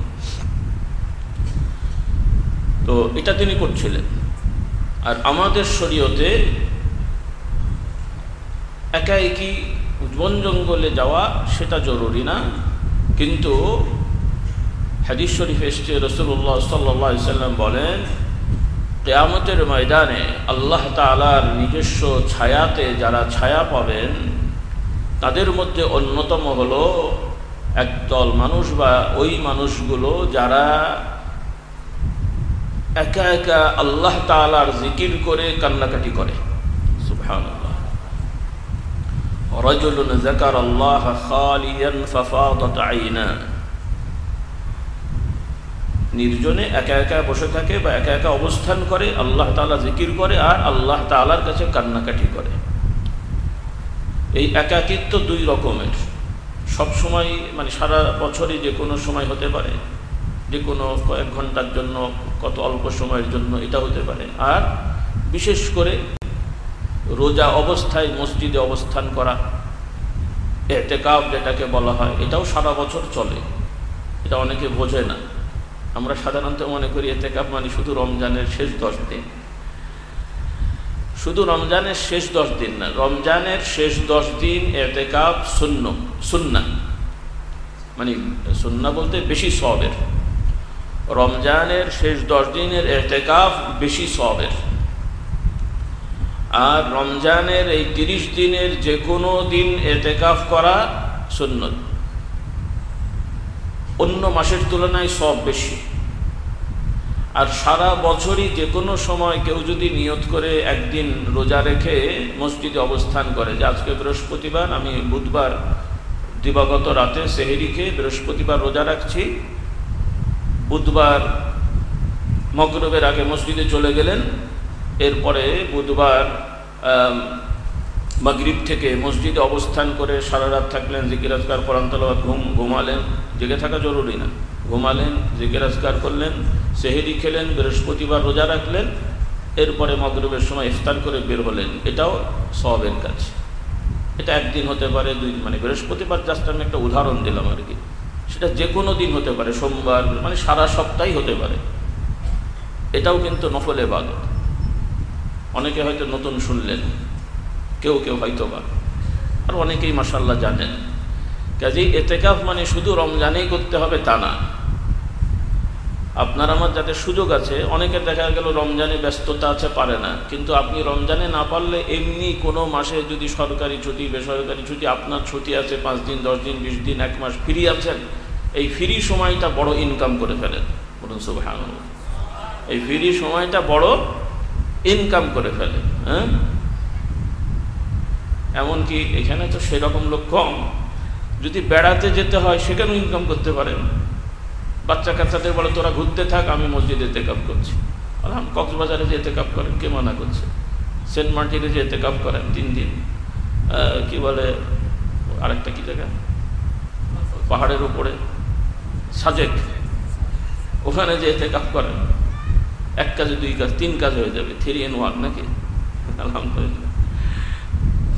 তো এটা তিনি করছিলেন। আর আমাদের শরীয়তে একা একই বন জঙ্গলে যাওয়া সেটা জরুরি না, কিন্তু হাদিস শরীফে এসেছে রাসূলুল্লাহ সাল্লাল্লাহু আলাইহি ওয়াসাল্লাম বলেন, কিয়ামতের ময়দানে আল্লাহ তাআলার নিজস্ব ছায়াতে যারা ছায়া পাবেন তাদের মধ্যে অন্যতম হলো একদল মানুষ, বা ওই মানুষগুলো যারা একা একা আল্লাহ তাআলার জিকির করে কান্নাকাটি করে। সুবহানাল্লাহ। রাজুলুন যাকারাল্লাহ খালিয়ান ফাফাদাত আইনা। নির্জনে একা একা বসে থাকে বা একা একা অবস্থান করে, আল্লাহ তাআলা জিকির করে আর আল্লাহ তাআলার কাছে কান্নাকাটি করে। এই একাকিত্ব দুই রকমের, সব সময় মানে সারা বছরই যে কোনো সময় হতে পারে, যে কোনো কয়েক ঘন্টার জন্য, কত অল্প সময়ের জন্য এটা হতে পারে। আর বিশেষ করে রোজা অবস্থায় মসজিদে অবস্থান করা, ইতিকাফ যেটাকে বলা হয়, এটাও সারা বছর চলে। এটা অনেকে বোঝে না। আমরা সাধারণত মনে করি ইতিকাফ মানে শুধু রমজানের শেষ 10 দিন। শুধু রমজানের শেষ 10 দিন না, রমজানের শেষ 10 দিন ইতিকাফ সুন্নাহ, মানে সুন্নাহ বলতে বেশি সওয়াবের। রমজানের শেষ 10 দিনের ইতিকাফ বেশি সওয়াবের। আর রমজানের এই 30 দিনের যে কোনো দিন ইতিকাফ করা সুন্নাত, অন্য মাসের তুলনায় সওয়াব বেশি। আর সারা বছরই যে কোনো সময় কেউ যদি নিয়ত করে একদিন রোজা রেখে মসজিদে অবস্থান করে, যে আজকে বৃহস্পতিবার, আমি বুধবার দিবাগত রাতে সেহরি খেয়ে বৃহস্পতিবার রোজা রাখছি, বুধবার মাগরিবের আগে মসজিদে চলে গেলেন, এরপরে বুধবার মাগরিব থেকে মসজিদে অবস্থান করে সারা রাত থাকলেন, জিকির আজকার, কোরআন তেলাওয়াত, ঘুমালেন। জেগে থাকা জরুরি না, ঘুমালেন, জিকির আজকার করলেন, সেহরি খেলেন, বৃহস্পতিবার রোজা রাখলেন, এরপরে মাগরিবের সময় ইফতার করে বের হলেন, এটাও সওয়াবের কাজ। এটা একদিন হতে পারে, দুই, মানে বৃহস্পতিবার জাস্ট আমি একটা উদাহরণ দিলাম আর কি। সেটা যে কোনো দিন হতে পারে, সোমবার, মানে সারা সপ্তাহই হতে পারে। এটাও কিন্তু নফল ইবাদত। অনেকে হয়তো নতুন শুনলেন, কেউ কেউ হয়তো বা, আর অনেকেই মাশাআল্লাহ জানেন। কাজেই ইতিকাফ মানে শুধু রমজানেই করতে হবে তা না। আপনার আমার যাতে সুযোগ আছে, অনেকে দেখা গেল রমজানে ব্যস্ততা আছে, পারে না, কিন্তু আপনি রমজানে না পারলে এমনি কোনো মাসে যদি সরকারি ছুটি বেসরকারি ছুটি আপনার ছুটি আছে 5 দিন 10 দিন 20 দিন 1 মাস ফ্রি আছেন, এই ফ্রি সময়টা বড় ইনকাম করে ফেলেন। বলুন সুবহানাল্লাহ। এই ফ্রি সময়টা বড় ইনকাম করে ফেলেন। হ্যাঁ, এমনকি এখানে তো সেরকম লোক কম, যদি বেড়াতে যেতে হয় সেখানেও ইনকাম করতে পারেন। বাচ্চা কাচ্চাদের বলে তোরা ঘুরতে থাক, আমি মসজিদে এতেকাফ করছি। কক্সবাজারে যে এতেকাফ করেন, কে মানা করছে? সেন্ট মার্টিনে যে এতেকাফ করেন 3 দিন, কি বলে আরেকটা কি জায়গা পাহাড়ের উপরে সাজেক, ওখানে যে এতেকাফ করেন, 1 কাজে 2 কাজ 3 কাজ হয়ে যাবে, 3 in 1 নাকি? আলহামদুলিল্লাহ।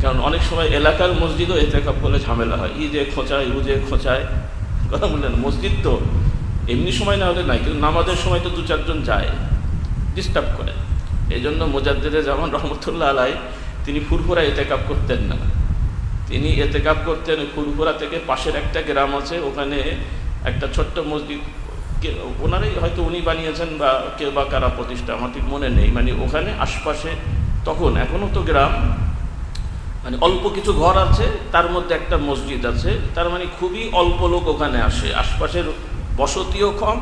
কারণ অনেক সময় এলাকার মসজিদও এতেকাফ করলে ঝামেলা হয়, ই যে খোঁচায় ও যে খোঁচায়, কথা বললেন। মসজিদ তো এমনি সময় না হলে নাই, কিন্তু নামাজের সময় তো 2-4 জন যায়, ডিস্টার্ব করে। এই জন্য মুজাদ্দিদে জামান রহমতুল্লাহ আলাই তিনি ফুরফুরা এতেকাফ করতেন না। তিনি এতেকাফ করতেন ফুরফুরা থেকে পাশের একটা গ্রাম আছে, ওখানে একটা ছোট্ট মসজিদ, ওনারাই হয়তো উনি বানিয়েছেন বা কেউ বা কারা প্রতিষ্ঠা, আমার ঠিক মনে নেই। মানে ওখানে আশপাশে তখন, এখনও তো গ্রাম, মানে অল্প কিছু ঘর আছে, তার মধ্যে একটা মসজিদ আছে, তার মানে খুবই অল্প লোক ওখানে আসে, আশপাশের বসতিও কম,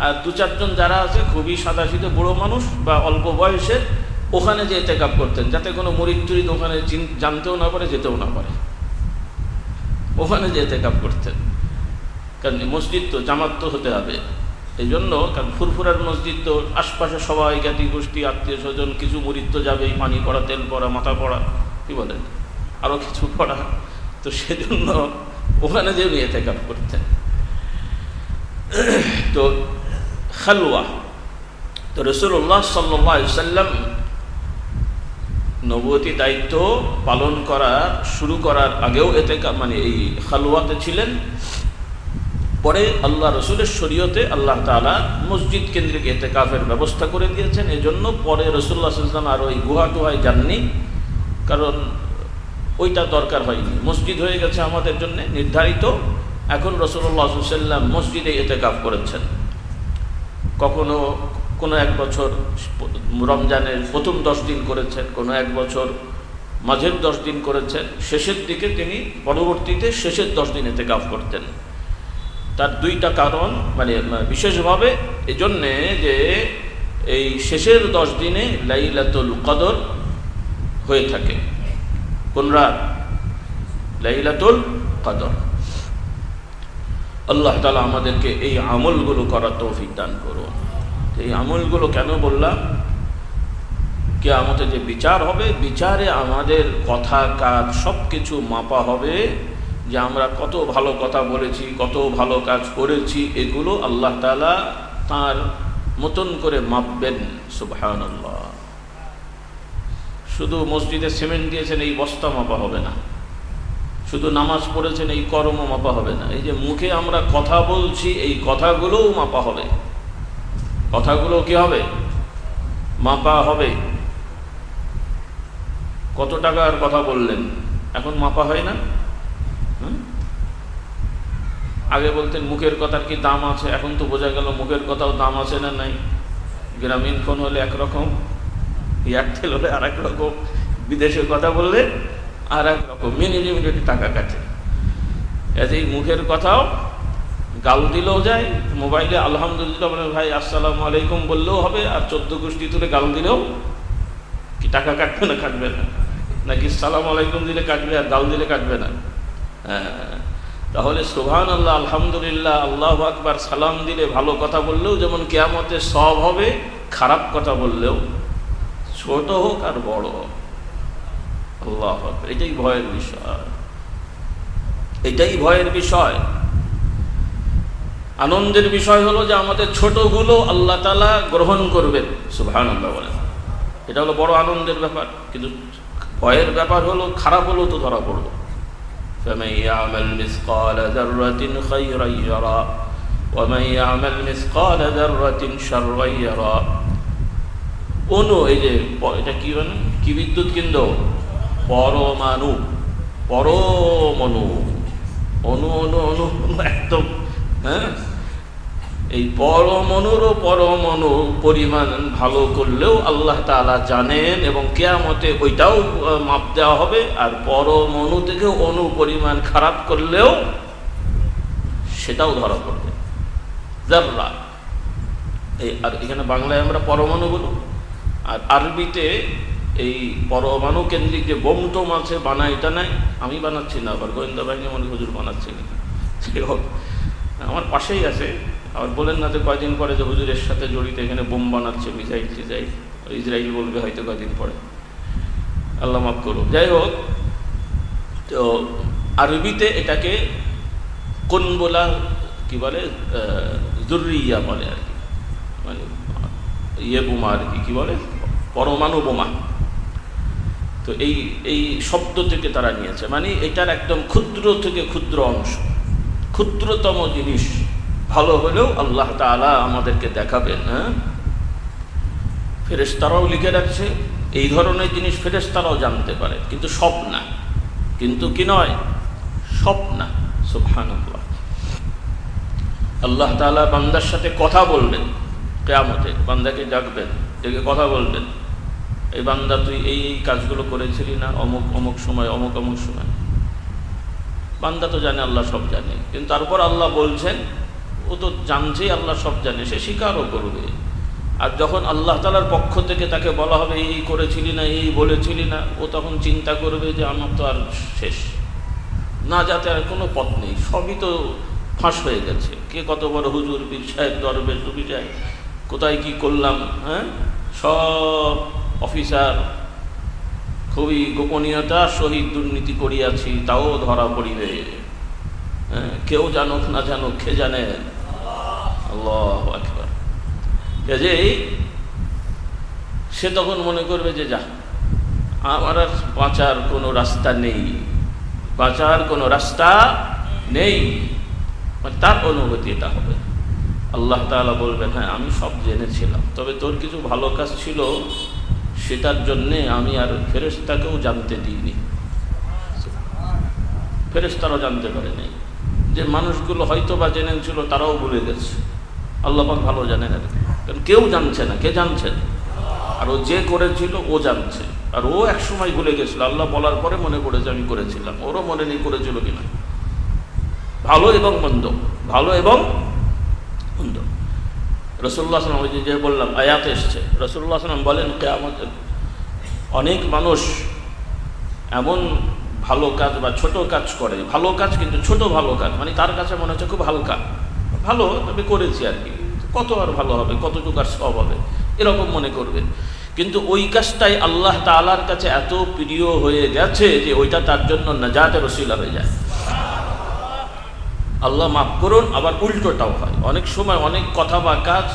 আর 2-4 জন যারা আছে খুবই সাদাসিধে বুড়ো মানুষ বা অল্প বয়সের, ওখানে যে এতেকাফ করতেন, যাতে কোনো মুরিদ টুরিদ ওখানে জানতেও না পারে, যেতেও না পারে, ওখানে যে এতেকাফ করতেন। কারণ মসজিদ তো জামাত তো হতে হবে, এই জন্য। কারণ ফুরফুরার মসজিদ তো আশপাশে সবাই জ্ঞাতি গোষ্ঠী আত্মীয় স্বজন, কিছু মুরিদ তো যাবেই, পানি পড়া তেল পড়া মাথা পড়া, কি বলেন, আরও কিছু পড়া, তো সেজন্য ওখানে যে উনি এতেকাফ করতেন। তো খালওয়া, তো রাসূলুল্লাহ সাল্লাল্লাহু আলাইহি ওয়াসাল্লাম নবুয়তি দায়িত্ব পালন শুরু করার আগেও এতেকাফ মানে এই খালওয়াতে ছিলেন। পরে আল্লাহ রসুলের শরীয়তে আল্লাহ তাআলা মসজিদ কেন্দ্রিক এতেকাফের ব্যবস্থা করে দিয়েছেন। এজন্য পরে রাসূলুল্লাহ সাল্লাল্লাহু আলাইহি ওয়াসাল্লাম আর ওই গুহায় যাননি, কারণ ওইটা দরকার হয়নি। মসজিদ হয়ে গেছে আমাদের জন্য নির্ধারিত। এখন রাসূলুল্লাহ সাল্লাল্লাহু আলাইহি ওয়াসাল্লাম মসজিদে এতেকাফ করেছেন। কখনো কোনো 1 বছর রমজানের প্রথম 10 দিন করেছেন, কোনো 1 বছর মাঝের 10 দিন করেছেন, শেষের দিকে তিনি পরবর্তীতে শেষের 10 দিন এতেকাফ করতেন। তার 2টা কারণ, মানে বিশেষভাবে এজন্যে যে এই শেষের 10 দিনে লাইলাতুল কদর হয়ে থাকে। কোন রাত? লাইলাতুল কদর। আল্লাহ তাআলা আমাদেরকে এই আমলগুলো করার তৌফিক দান করুন। এই আমলগুলো কেন বললাম? কিয়ামতে যে বিচার হবে, বিচারে আমাদের কথা কাজ সব কিছু মাপা হবে, যে আমরা কত ভালো কথা বলেছি, কত ভালো কাজ করেছি, এগুলো আল্লাহ তাআলা তার মতন করে মাপবেন। সুবহানাল্লাহ। শুধু মসজিদে সিমেন্ট দিয়েছেন এই বস্তা মাপা হবে না, শুধু নামাজ পড়েছেন এই কর্ম মাপা হবে না, এই যে মুখে আমরা কথা বলছি এই কথাগুলোও মাপা হবে। কথাগুলো কি হবে? মাপা হবে। কত টাকার কথা বললেন, এখন মাপা হয় না? আগে বলতেন মুখের কথার কি দাম আছে, এখন তো বোঝা গেল মুখের কথাও দাম আছে না নাই। গ্রামীণ ফোন হলে একরকম, এয়ারটেল হলে আর এক রকম, বিদেশে কথা বললে আর এক রকম, মিনিটে টাকা কাটে। এই মুখের কথাও গাল দিলেও যায়, মোবাইলে আলহামদুলিল্লাহ মানে ভাই আসসালামু আলাইকুম বললেও হবে, আর 14 গোষ্ঠী তুলে গাল দিলেও কি টাকা কাটবে না? কাটবে না। নাকি সালামু আলাইকুম দিলে কাটবে আর গাল দিলে কাটবে না? হ্যাঁ। তাহলে সুবহানাল্লাহ, আলহামদুলিল্লাহ, আল্লাহু আকবার, সালাম দিলে ভালো কথা বললেও যেমন কিয়ামতে সওয়াব হবে, খারাপ কথা বললেও ছোট হোক আর বড় হোক। আল্লাহু আকবার। এটাই ভয়ের বিষয়, এটাই ভয়ের বিষয়। আনন্দের বিষয় হলো যে আমাদের ছোটগুলো আল্লাহ তাআলা গ্রহণ করবেন। সুবহানাল্লাহ বলেন, এটা হলো বড় আনন্দের ব্যাপার। কিন্তু ভয়ের ব্যাপার হলো খারাপ হলেও তো ধরা পড়বো। فمن يعمل مثقال ذرة خيرا يرى ومن يعمل مثقال ذرة شرا يرى। অনু, এই যে এটা কি মানে, কি বিদ্যুৎ কেন্দ্র? পরমাণু। পরমাণু, অনু অনু অনু একদম। হ্যাঁ, এই পরমাণুরও পরমাণু পরিমাণ ভালো করলেও আল্লাহ তাআলা জানেন, এবং কিয়ামতে ওইটাও মাপ দেওয়া হবে। আর পরমাণু থেকে অণু পরিমাণ খারাপ করলেও সেটাও ধরা পড়বে। যাররা, আর এখানে বাংলায় আমরা পরমাণু বলব, আর আরবিতে এই পরমাণু কেন্দ্রিক যে বোম টোম আছে বানায়, এটা নাই, আমি বানাচ্ছি না, আবার গোয়েন্দা বাহিনী মনে হুজুর বানাচ্ছে না। আমার পাশেই আছে, আবার বলেন না যে কয়দিন পরে যে হুজুরের সাথে জড়িত এখানে বোম বানাচ্ছে, মিসাইল টিসাইল, ইসরায়েল বলবে হয়তো কয়দিন পরে, আল্লাহ মাফ করুন। যাই হোক, তো আরবিতে এটাকে কোন বলা কি বলে, জুররিয়া বলে আর কি, মানে ইয়ে বোমা আর কি বলে, পরমাণু বোমা। তো এই শব্দ থেকে তারা নিয়েছে, মানে এটার একদম ক্ষুদ্র থেকে ক্ষুদ্র অংশ, ক্ষুদ্রতম জিনিস ভালো হলেও আল্লাহ তাআলা আমাদেরকে দেখাবেন। হ্যাঁ, ফেরেশতারাও লিখে রাখছে এই ধরনের জিনিস, ফেরেশতারাও জানতে পারে, কিন্তু সব না, কিন্তু কি নয়, সব না। সুবহানাল্লাহ। আল্লাহ তাআলা বান্দার সাথে কথা বলবেন কিয়ামতে, বান্দাকে ডাকবেন, ডেকে কথা বলবেন, এই বান্দা তুই এই কাজগুলো করেছিলি না অমুক অমুক সময়, অমুক অমুক সময়। বান্দা তো জানে আল্লাহ সব জানে, কিন্তু তারপর আল্লাহ বলছেন ও তো জানছেই আল্লাহ সব জানে, সে স্বীকারও করবে। আর যখন আল্লাহ তাআলার পক্ষ থেকে তাকে বলা হবে এই করেছিলি না, এই বলেছিলি না, ও তখন চিন্তা করবে যে আমার তো আর শেষ না, যাতে আর কোনো পথ নেই, সবই তো ফাঁস হয়ে গেছে। কে কত বড় হুজুর, পীর সাহেব, দরবেশ, টুপি সাহেব, কোথায় কি করলাম, হ্যাঁ, সব অফিসার খুবই গোপনীয়তার সহিত দুর্নীতি করিয়াছি, তাও ধরা পড়িবে। হ্যাঁ, কেউ জানুক না জানুক, কে জানেন? আল্লাহু আকবার। কাজেই সে তখন মনে করবে যে যা, আমার আর বাঁচার কোনো রাস্তা নেই, বাঁচার কোনো রাস্তা নেই, মানে তার অনুভূতি এটা হবে। আল্লাহ তাআলা বলবেন হ্যাঁ আমি সব জেনেছিলাম, তবে তোর কিছু ভালো কাজ ছিল, সেটার জন্যে আমি আর ফেরেশতাকেও জানতে দিইনি। ফেরেশতারাও জানতে পারে নাই, যে মানুষগুলো হয়তো বা জেনেছিল তারাও ভুলে গেছে, আল্লাহ পাক ভালো জানেন আর কি। কারণ কেউ জানছে না, কে জানছেন? আর ও যে করেছিল ও জানছে, আর ও এক সময় ভুলে গেছিল, আল্লাহ বলার পরে মনে পড়েছে আমি করেছিলাম, ওরও মনে নেই করেছিল কিনা। ভালো এবং মন্দ, ভালো এবং মন্দ। রাসূলুল্লাহ সাল্লাল্লাহু আলাইহি ওয়াসাল্লাম, ওই যে বললাম আয়াত এসছে, রাসূলুল্লাহ সাল্লাল্লাহু আলাইহি ওয়াসাল্লাম বলেন কিয়ামত অনেক মানুষ এমন ভালো কাজ বা ছোট কাজ করে, ভালো কাজ কিন্তু ছোট ভালো কাজ, মানে তার কাছে মনে হচ্ছে খুব হালকা, ভালো তবে করেছি আর কি, কত আর ভালো হবে, কতটুকু আর সব হবে, এরকম মনে করবেন। কিন্তু ওই কাজটাই আল্লাহ তাআলার কাছে এত প্রিয় হয়ে গেছে যে ওইটা তার জন্য নাজাতের ওসিলা হয়ে যায়। আল্লাহ মাফ করুন। আবার উল্টোটাও হয়, অনেক সময় অনেক কথা বা কাজ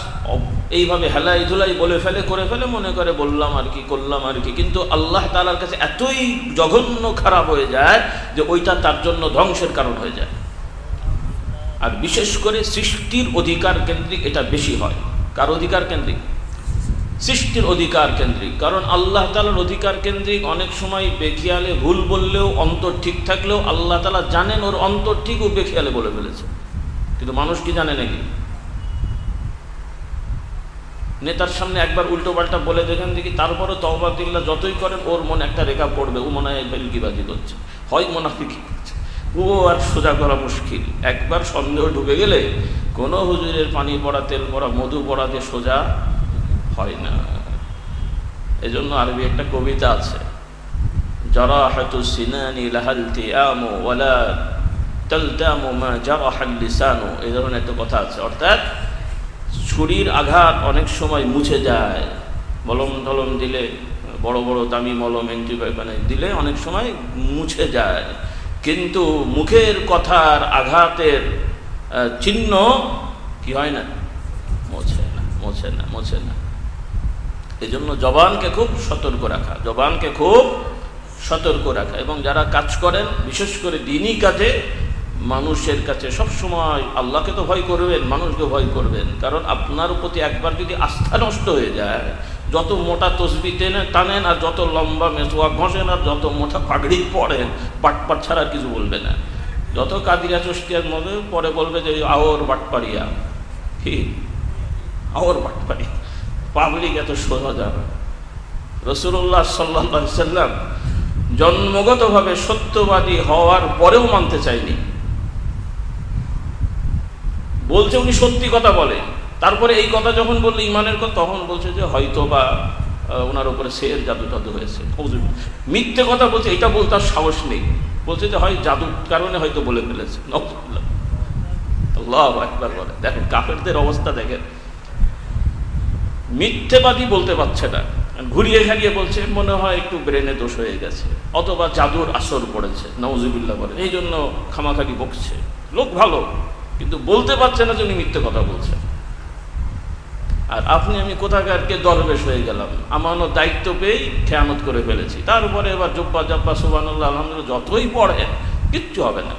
এইভাবে হেলাই ধুলাই বলে ফেলে, করে ফেলে, মনে করে বললাম আর কি, করলাম আর কি, কিন্তু আল্লাহ তাআলার কাছে এতই জঘন্য খারাপ হয়ে যায় যে ওইটা তার জন্য ধ্বংসের কারণ হয়ে যায়। আর বিশেষ করে সৃষ্টির অধিকার কেন্দ্রিক এটা বেশি হয়। কার অধিকার কেন্দ্রিক? সৃষ্টির অধিকার কেন্দ্রিক। কারণ আল্লাহ তাআলার অধিকার কেন্দ্রিক অনেক সময় বেখিয়ালে ভুল বললেও, অন্তর ঠিক থাকলেও আল্লাহ তাআলা জানেন ওর অন্তর ঠিক, ও বেখিয়ালে বলে ফেলেছে, কিন্তু মানুষ কি জানে নাকি? নেতার সামনে একবার উল্টো পাল্টা বলে দেখেন দেখি, তারপরে তওবা দিল্লাহ যতই করেন ওর মনে একটা রেখা পড়বে, ও মনে হয় বেলকিবাজি করছে, হয় মুনাফিকি করছে, ও আর সোজা করা মুশকিল। একবার সন্দেহ ঢুকে গেলে কোনো হুজুরের পানি পড়া, তেল পড়া, মধু পড়া দিয়ে সোজা হয় না। এজন্য আরবি একটা কবিতা আছে, জারাহাতু সিনানি লাহাল তিয়ামু ওয়ালা তালতামু মা জারাহাল লিসানু, এই ধরনের একটা কথা আছে। অর্থাৎ ছুরির আঘাত অনেক সময় মুছে যায়, মলম টলম দিলে, বড় বড় দামি মলম অ্যান্টিবায়োটিক দিলে অনেক সময় মুছে যায়, কিন্তু মুখের কথার আঘাতের চিহ্ন কি হয় না? মোছে না, মোছে না, মোছে না। এই জন্য জবানকে খুব সতর্ক রাখা, জবানকে খুব সতর্ক রাখা। এবং যারা কাজ করেন, বিশেষ করে দ্বীনি কাজে, মানুষের কাছে সবসময় আল্লাহকে তো ভয় করবেন, মানুষকে ভয় করবেন। কারণ আপনার প্রতি একবার যদি আস্থা নষ্ট হয়ে যায়, যত মোটা তসবিহ টানেন আর যত লম্বা মেসওয়াক ঘষেন আর যত মোটা পাগড়ি পড়েন, বাটপাট ছাড়া আর কিছু বলবে না। যত কাদিরা চষ্টিয়ার মধ্যে পরে বলবে যে আওর বাটপাড়িয়া, और बाटपारी পাবলিক এত সোজা যাবে। রাসূলুল্লাহ সাল্লাল্লাহু আলাইহি সাল্লাম জন্মগতভাবে সত্যবাদী হওয়ার পরেও মানতে চাইনি, বলছে উনি সত্যি কথা বলে। তারপরে এই কথা যখন বললো ইমানের কথা, তখন বলছে যে হয়তো বা ওনার উপরে সের জাদু টাদু হয়েছে। মিথ্যে কথা বলছে, এটা বলতে আর সাহস নেই, বলছে যে হয় জাদুর কারণে হয়তো বলে ফেলেছে। আল্লাহু আকবার বলে। দেখেন কাফেরদের অবস্থা দেখেন, মিথ্যেবাদী বলতে পারছে না, ঘুরিয়ে ঘাড়িয়ে বলছে মনে হয় একটু ব্রেনে দোষ হয়ে গেছে অথবা জাদুর আসর পড়েছে, নাউজুবিল্লাহ বলে, এই জন্য খামাখালি বকছে। লোক ভালো, কিন্তু বলতে পারছে না যে উনি মিথ্যে কথা বলছে। আর আপনি আমি কোথাকারকে দরবেশ হয়ে গেলাম, আমানত দায়িত্ব পেয়েই খেয়ানত করে ফেলেছি, তারপরে এবার জব্বা জব্বা সুবহানাল্লাহ আলহামদুলিল্লাহ যতই পড়েন কিচ্ছু হবে না।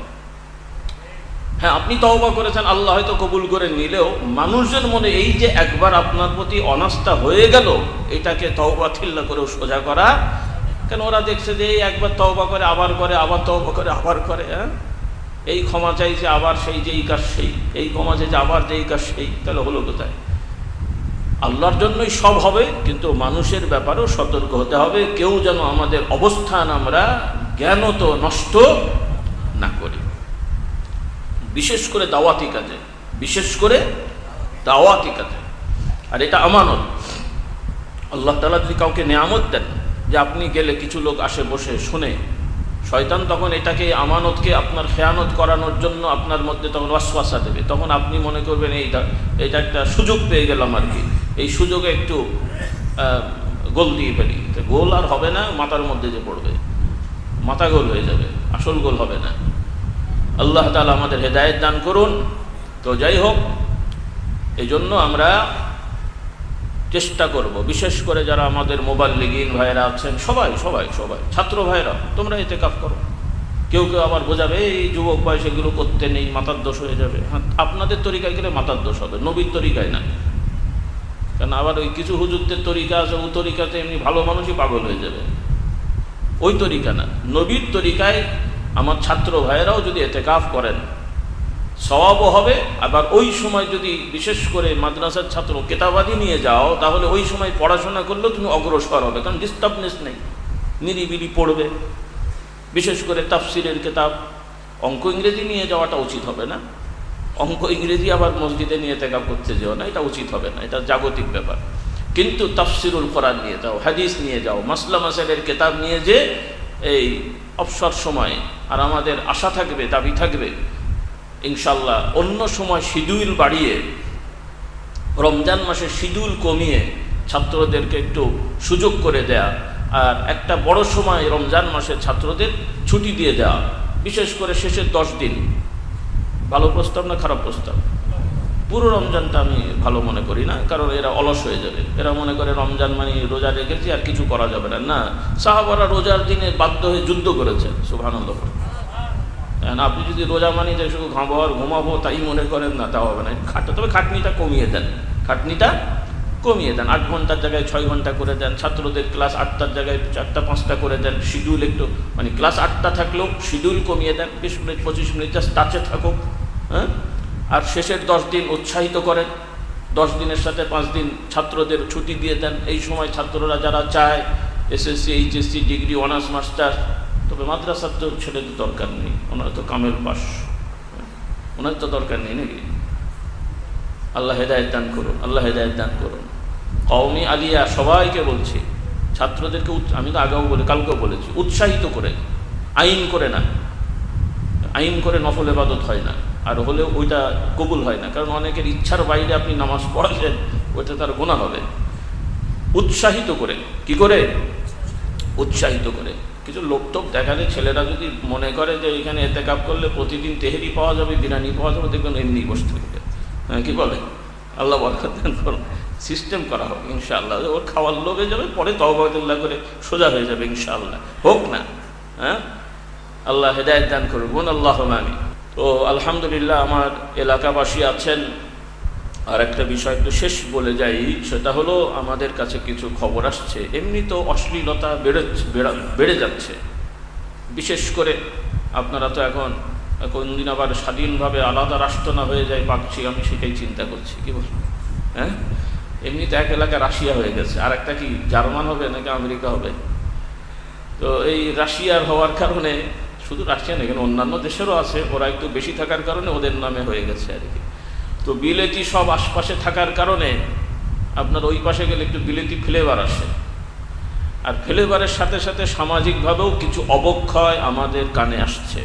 হ্যাঁ, আপনি তওবা করেছেন, আল্লাহ হয়তো কবুল করে নিলেও মানুষের মনে এই যে একবার আপনার প্রতি অনাস্থা হয়ে গেল, এটাকে তওবা থিল্লা করেও সোজা করা, কেন ওরা দেখছে যে এই একবার তওবা করে আবার করে, আবার তওবা করে আবার করে, হ্যাঁ এই ক্ষমা চাইছে আবার সেই যেই কাজ সেই, এই ক্ষমা চাইছে আবার যেই কাজ সেই, তাহলে হলো কোথায়? আল্লাহর জন্যই সব হবে, কিন্তু মানুষের ব্যাপারেও সতর্ক হতে হবে, কেউ যেন আমাদের অবস্থান আমরা জ্ঞানত নষ্ট না করি। বিশেষ করে দাওয়াতি কাজে, বিশেষ করে দাওয়াতি কাজে। আর এটা আমানত। আল্লাহ তাআলা যদি কাউকে নেয়ামত দেন যে আপনি গেলে কিছু লোক আসে বসে শুনে, শয়তান তখন এটাকে আমানতকে আপনার খেয়ানত করানোর জন্য আপনার মধ্যে তখন ওয়াসওয়াসা দেবে। তখন আপনি মনে করবেন এটা একটা সুযোগ পেয়ে গেলাম আর কি, এই সুযোগে একটু গোল দিয়ে ফেলি। গোল আর হবে না, মাথার মধ্যে যে পড়বে, মাথা গোল হয়ে যাবে, আসল গোল হবে না। আল্লাহ তাআলা আমাদের হেদায়েত দান করুন। তো যাই হোক, এই জন্য আমরা চেষ্টা করব, বিশেষ করে যারা আমাদের মোবাল্লিগিন ভাইরা আছেন, সবাই সবাই সবাই ছাত্র ভাইরা, তোমরা ইতিকাফ করো। কেউ কেউ আবার বোঝাবে এই যুবক বয়স এগুলো করতে নেই, মাথার দোষ হয়ে যাবে। হ্যাঁ, আপনাদের তরিকায় গেলে মাথার দোষ হবে, নবীর তরিকায় না। কারণ আবার ওই কিছু হুজুরদের তরিকা আছে, ওই তরিকাতে এমনি ভালো মানুষই পাগল হয়ে যাবে, ওই তরিকা না। নবীর তরিকায় আমার ছাত্র ভাইয়েরাও যদি ইতিকাফ করেন সওয়াবও হবে। আবার ওই সময় যদি বিশেষ করে মাদ্রাসার ছাত্র কেতাবাদি নিয়ে যাও, তাহলে ওই সময় পড়াশোনা করলেও তুমি অগ্রসর হবে, কারণ ডিস্টার্বনেস নেই, নিরিবিলি পড়বে। বিশেষ করে তাফসিরের কেতাব, অঙ্ক ইংরেজি নিয়ে যাওয়াটা উচিত হবে না। অঙ্ক ইংরেজি আবার মসজিদে নিয়ে ইতিকাফ করতে যেও না, এটা উচিত হবে না, এটা জাগতিক ব্যাপার। কিন্তু তাফসিরুল কোরআন নিয়ে যাও, হাদিস নিয়ে যাও, মাসলা মাসাইলের কেতাব নিয়ে যে এই অবসর সময়, আর আমাদের আশা থাকবে, দাবি থাকবে ইনশাল্লাহ অন্য সময় শিডিউল বাড়িয়ে, রমজান মাসে শিডিউল কমিয়ে ছাত্রদেরকে একটু সুযোগ করে দেয়া, আর একটা বড় সময় রমজান মাসে ছাত্রদের ছুটি দিয়ে দেওয়া, বিশেষ করে শেষের 10 দিন। ভালো প্রস্তাব না খারাপ প্রস্তাব? পুরো রমজানটা আমি ভালো মনে করি না, কারণ এরা অলস হয়ে যাবে। এরা মনে করে রমজান মানে রোজা রেখেছি আর কিছু করা যাবে না। না, সাহাবারা রোজার দিনে বাধ্য হয়ে যুদ্ধ করেছেন, সুবহানাল্লাহ। আপনি যদি রোজা মানি যে শুধু ঘামাবো আর ঘুমাবো তাই মনে করেন, না, তা হবে না। তবে খাটনিটা কমিয়ে দেন, খাটনিটা কমিয়ে দেন, 8 ঘন্টার জায়গায় 6 ঘন্টা করে দেন। ছাত্রদের ক্লাস 8টার জায়গায় 4টা 5টা করে দেন। শিডিউল একটু মানে ক্লাস 8টা থাকলেও শিডিউল কমিয়ে দেন, 20 মিনিট 25 মিনিট জাস্ট টাচে থাকুক। হ্যাঁ, আর শেষের 10 দিন উৎসাহিত করেন। 10 দিনের সাথে 5 দিন ছাত্রদের ছুটি দিয়ে দেন। এই সময় ছাত্ররা যারা চায় SSC, HSC, degree, honours, master, তবে মাদ্রাসার তো ছেলেদের দরকার নেই, ওনারা তো কামেল পাস, ওনার তো দরকার নেই নাকি? আল্লাহ হেদায়েত দান করুন, আল্লাহ হেদায়েত দান করুন। কওমি আলিয়া সবাইকে বলছি, ছাত্রদেরকে আমি তো আগেও বলে, কালকেও বলেছি, উৎসাহিত করে, আইন করে না। আইন করে নফল ইবাদত হয় না, আর হলেও ওইটা কবুল হয় না, কারণ অনেকের ইচ্ছার বাইরে আপনি নামাজ পড়ালেন, ওইটা তার গুনাহ হবে। উৎসাহিত করে, কি করে? উৎসাহিত করে। কিছু লোকটোক দেখালে ছেলেরা যদি মনে করে যে এখানে ইতিকাফ করলে প্রতিদিন তেহেরি পাওয়া যাবে, বিরিয়ানি পাওয়া যাবে, দেখবেন এমনি বসে থাকবে। হ্যাঁ, কি বলে? আল্লাহ বরকত দান করুন। সিস্টেম করা হোক ইনশাআল্লাহ, ওর খাওয়ার লোভে যাবে, পরে তওবাতুল্লাহ করে সোজা হয়ে যাবে ইনশাআল্লাহ। হোক না? হ্যাঁ, আল্লাহ হেদায়েত দান করুন, বলুন আল্লাহুম্মা আমিন। তো আলহামদুলিল্লাহ আমার এলাকাবাসী আছেন। আর একটা বিষয় একটু শেষ বলে যাই, সেটা হলো আমাদের কাছে কিছু খবর আসছে। এমনি তো অশ্লীলতা বেড়ে যাচ্ছে, বিশেষ করে আপনারা তো এখন কোনদিন আবার স্বাধীনভাবে আলাদা রাষ্ট্র না হয়ে যায় পাচ্ছি, আমি সেটাই চিন্তা করছি। কি বল? হ্যাঁ, এমনিতে এক এলাকা রাশিয়া হয়ে গেছে, আর একটা কি জার্মান হবে নাকি আমেরিকা হবে। তো এই রাশিয়ার হওয়ার কারণে শুধু রাশিয়া না, এখানে অন্যান্য দেশেরও আছে, ওরা একটু বেশি থাকার কারণে ওদের নামে হয়ে গেছে আর কি। তো বিলেতি সব আশপাশে থাকার কারণে আপনার ওই পাশে গেলে একটু বিলেতি ফ্লেভার আসে, আর ফ্লেভারের সাথে সাথে সামাজিকভাবেও কিছু অবক্ষয় আমাদের কানে আসছে।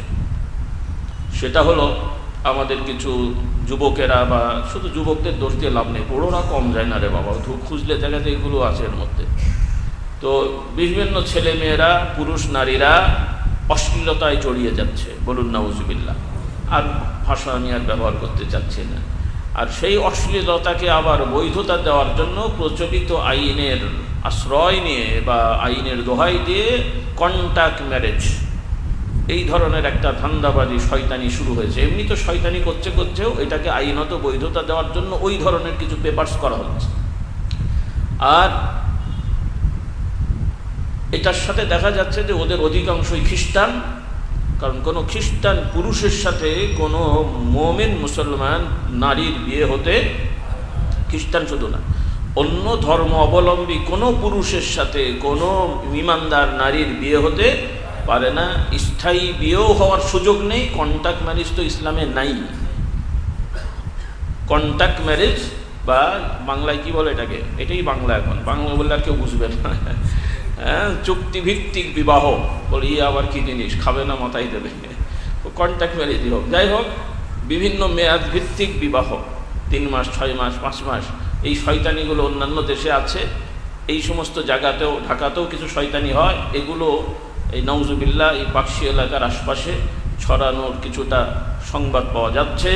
সেটা হলো আমাদের কিছু যুবকেরা, বা শুধু যুবকদের দোষ দিয়ে লাভ নেই, বড়োরা কম যায় না রে বাবা, খুঁজলে দেখা যায় এগুলো আছে এর মধ্যে। তো বিভিন্ন ছেলে মেয়েরা, পুরুষ নারীরা অশ্লীলতায় জড়িয়ে যাচ্ছে, বলুন নাউজুবিল্লাহ। আর ভাষা আমি আর ব্যবহার করতে চাচ্ছি না। আর সেই অশ্লীলতাকে আবার বৈধতা দেওয়ার জন্য প্রচলিত আইনের আশ্রয় নিয়ে বা আইনের দোহাই দিয়ে কন্ট্যাক্ট ম্যারেজ, এই ধরনের একটা ধান্দাবাজি শয়তানি শুরু হয়েছে। এমনি তো শয়তানি করছেও এটাকে আইনত বৈধতা দেওয়ার জন্য ওই ধরনের কিছু পেপারস করা হচ্ছে। আর এটার সাথে দেখা যাচ্ছে যে ওদের অধিকাংশই খ্রিস্টান, কারণ কোনো খ্রিস্টান পুরুষের সাথে কোনো মুমিন মুসলমান নারীর বিয়ে হতে, খ্রিস্টান শুধু না, অন্য ধর্ম অবলম্বী কোনো পুরুষের সাথে কোনো ঈমানদার নারীর বিয়ে হতে পারে না। স্থায়ী বিয়েও হওয়ার সুযোগ নেই। কন্ট্যাক্ট ম্যারেজ তো ইসলামে নাই। কন্ট্যাক্ট ম্যারেজ বা বাংলায় কি বলে এটাকে, এটাই বাংলা এখন, বাংলা বললে আর কেউ বুঝবে না। হ্যাঁ, চুক্তিভিত্তিক বিবাহ বলি, আবার কি জিনিস খাবে না মাথায় দেবে, কন্ট্যাক্ট ম্যারেজই হোক। যাই হোক, বিভিন্ন মেয়াদ ভিত্তিক বিবাহ, 3 মাস 6 মাস 5 মাস, এই শয়তানিগুলো অন্যান্য দেশে আছে। এই সমস্ত জায়গাতেও, ঢাকাতেও কিছু শয়তানি হয়। এগুলো এই নাউজুবিল্লাহ এই পাকশি এলাকার আশপাশে ছড়ানোর কিছুটা সংবাদ পাওয়া যাচ্ছে।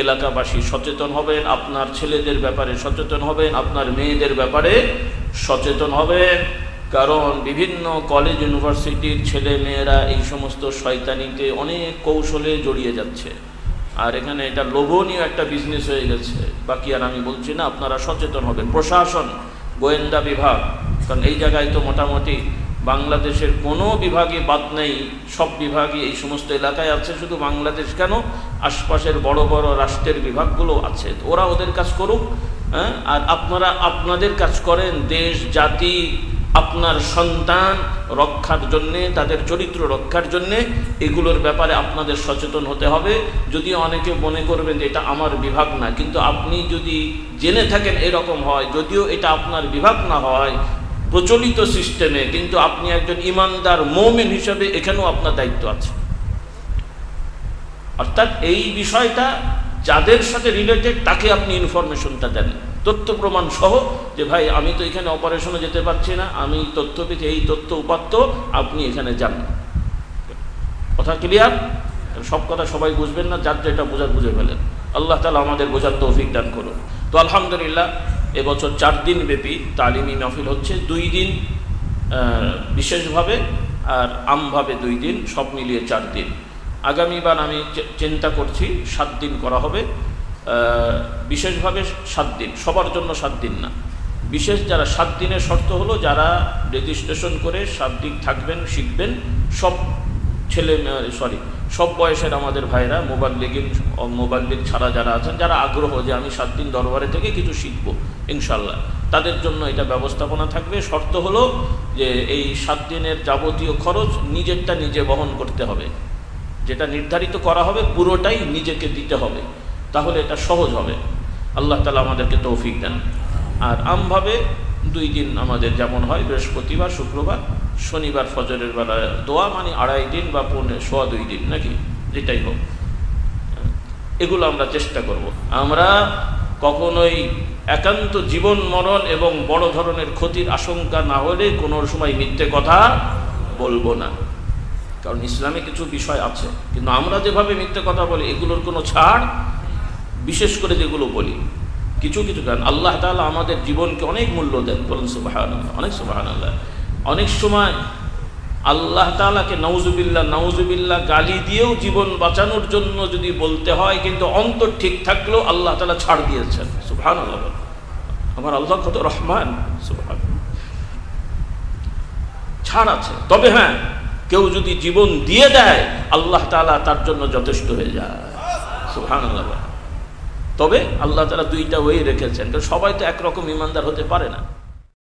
এলাকাবাসী সচেতন হবেন, আপনার ছেলেদের ব্যাপারে সচেতন হবেন, আপনার মেয়েদের ব্যাপারে সচেতন হবেন। কারণ বিভিন্ন কলেজ ইউনিভার্সিটির ছেলে মেয়েরা এই সমস্ত শয়তানিতে অনেক কৌশলে জড়িয়ে যাচ্ছে। আর এখানে এটা লোভনীয় একটা বিজনেস হয়ে গেছে। বাকি আর আমি বলছি না, আপনারা সচেতন হবেন। প্রশাসন, গোয়েন্দা বিভাগ, কারণ এই জায়গায় তো মোটামুটি বাংলাদেশের কোনো বিভাগে বাদ নেই, সব বিভাগই এই সমস্ত এলাকায় আছে। শুধু বাংলাদেশ কেন, আশপাশের বড় বড় রাষ্ট্রের বিভাগগুলো আছে। ওরা ওদের কাজ করুক, হ্যাঁ, আর আপনারা আপনাদের কাজ করেন দেশ জাতি আপনার সন্তান রক্ষার জন্যে, তাদের চরিত্র রক্ষার জন্যে। এগুলোর ব্যাপারে আপনাদের সচেতন হতে হবে। যদিও অনেকে মনে করবেন যে এটা আমার বিভাগ না, কিন্তু আপনি যদি জেনে থাকেন এরকম হয়, যদিও এটা আপনার বিভাগ না হয় প্রচলিত সিস্টেমে, কিন্তু আপনি একজন ইমানদার মুমিন হিসেবে এখানেও আপনার দায়িত্ব আছে। অর্থাৎ এই বিষয়টা যাদের সাথে রিলেটেড তাকে আপনি ইনফরমেশনটা দেন, তথ্য প্রমাণ সহ, যে ভাই আমি তো এখানে অপারেশনে যেতে পারছি না, আমি তথ্য পেয়েছি, এই তথ্য উপাত্ত, আপনি এখানে যান। কথা ক্লিয়ার? সব কথা সবাই বুঝবেন না, যার যেটা বোঝার বুঝে ফেলেন। আল্লাহ তাআলা আমাদের বোঝার তৌফিক দান করুন। তো আলহামদুলিল্লাহ, এবছর 4 দিন ব্যাপী তালিমি মাহফিল হচ্ছে। 2 দিন বিশেষভাবে আর আমভাবে 2 দিন, সব মিলিয়ে 4 দিন। আগামীবার আমি চিন্তা করছি 7 দিন করা হবে। বিশেষভাবে 7 দিন, সবার জন্য 7 দিন না। বিশেষ যারা 7 দিনের শর্ত হলো, যারা রেজিস্ট্রেশন করে 7 দিন থাকবেন, শিখবেন, সব সব বয়সের আমাদের ভাইরা, মোবাল্লিগ ছাড়া যারা আছেন, যারা আগ্রহ যে আমি 7 দিন দরবারে থেকে কিছু শিখবো ইনশাল্লাহ, তাদের জন্য এটা ব্যবস্থাপনা থাকবে। শর্ত হলো যে এই 7 দিনের যাবতীয় খরচ নিজেরটা নিজে বহন করতে হবে। যেটা নির্ধারিত করা হবে পুরোটাই নিজেকে দিতে হবে, তাহলে এটা সহজ হবে। আল্লাহ তাআলা আমাদেরকে তৌফিক দেন। আর আমভাবে 2 দিন আমাদের যেমন হয়, বৃহস্পতিবার, শুক্রবার, শনিবার ফজরের বেলায় দোয়া, মানে 2.5 দিন বা 2.25 দিন, নাকি যেটাই হোক, এগুলো আমরা চেষ্টা করব। আমরা কখনোই একান্ত জীবন মরণ এবং বড় ধরনের ক্ষতির আশঙ্কা না হলে কোনো সময় মিথ্যে কথা বলবো না। কারণ ইসলামে কিছু বিষয় আছে, কিন্তু আমরা যেভাবে মিথ্যে কথা বলি এগুলোর কোনো ছাড়, বিশেষ করে যেগুলো বলি কিছু কারণ আল্লাহ তাআলা আমাদের জীবনকে অনেক মূল্য দেন, বলুন সুবহানাল্লাহ, অনেক সুবহানাল্লাহ। অনেক সময় আল্লাহ তাআলাকে নাউজুবিল্লাহ গালি দিয়েও জীবন বাঁচানোর জন্য যদি বলতে হয়, কিন্তু অন্তর ঠিক থাকলেও আল্লাহ তাআলা ছাড় দিয়েছেন। সুবহানাল্লাহ, আমার আল্লাহ কত রহমান, সুবহানাল্লাহ, ছাড় আছে। তবে হ্যাঁ, কেউ যদি জীবন দিয়ে দেয় আল্লাহ তাআলা তার জন্য যথেষ্ট হয়ে যায়। সুবহানাল্লাহ। তবে আল্লাহ তাআলা দুইটা ওয়ে রেখেছেন, কারণ সবাই তো একরকম ইমানদার হতে পারে না।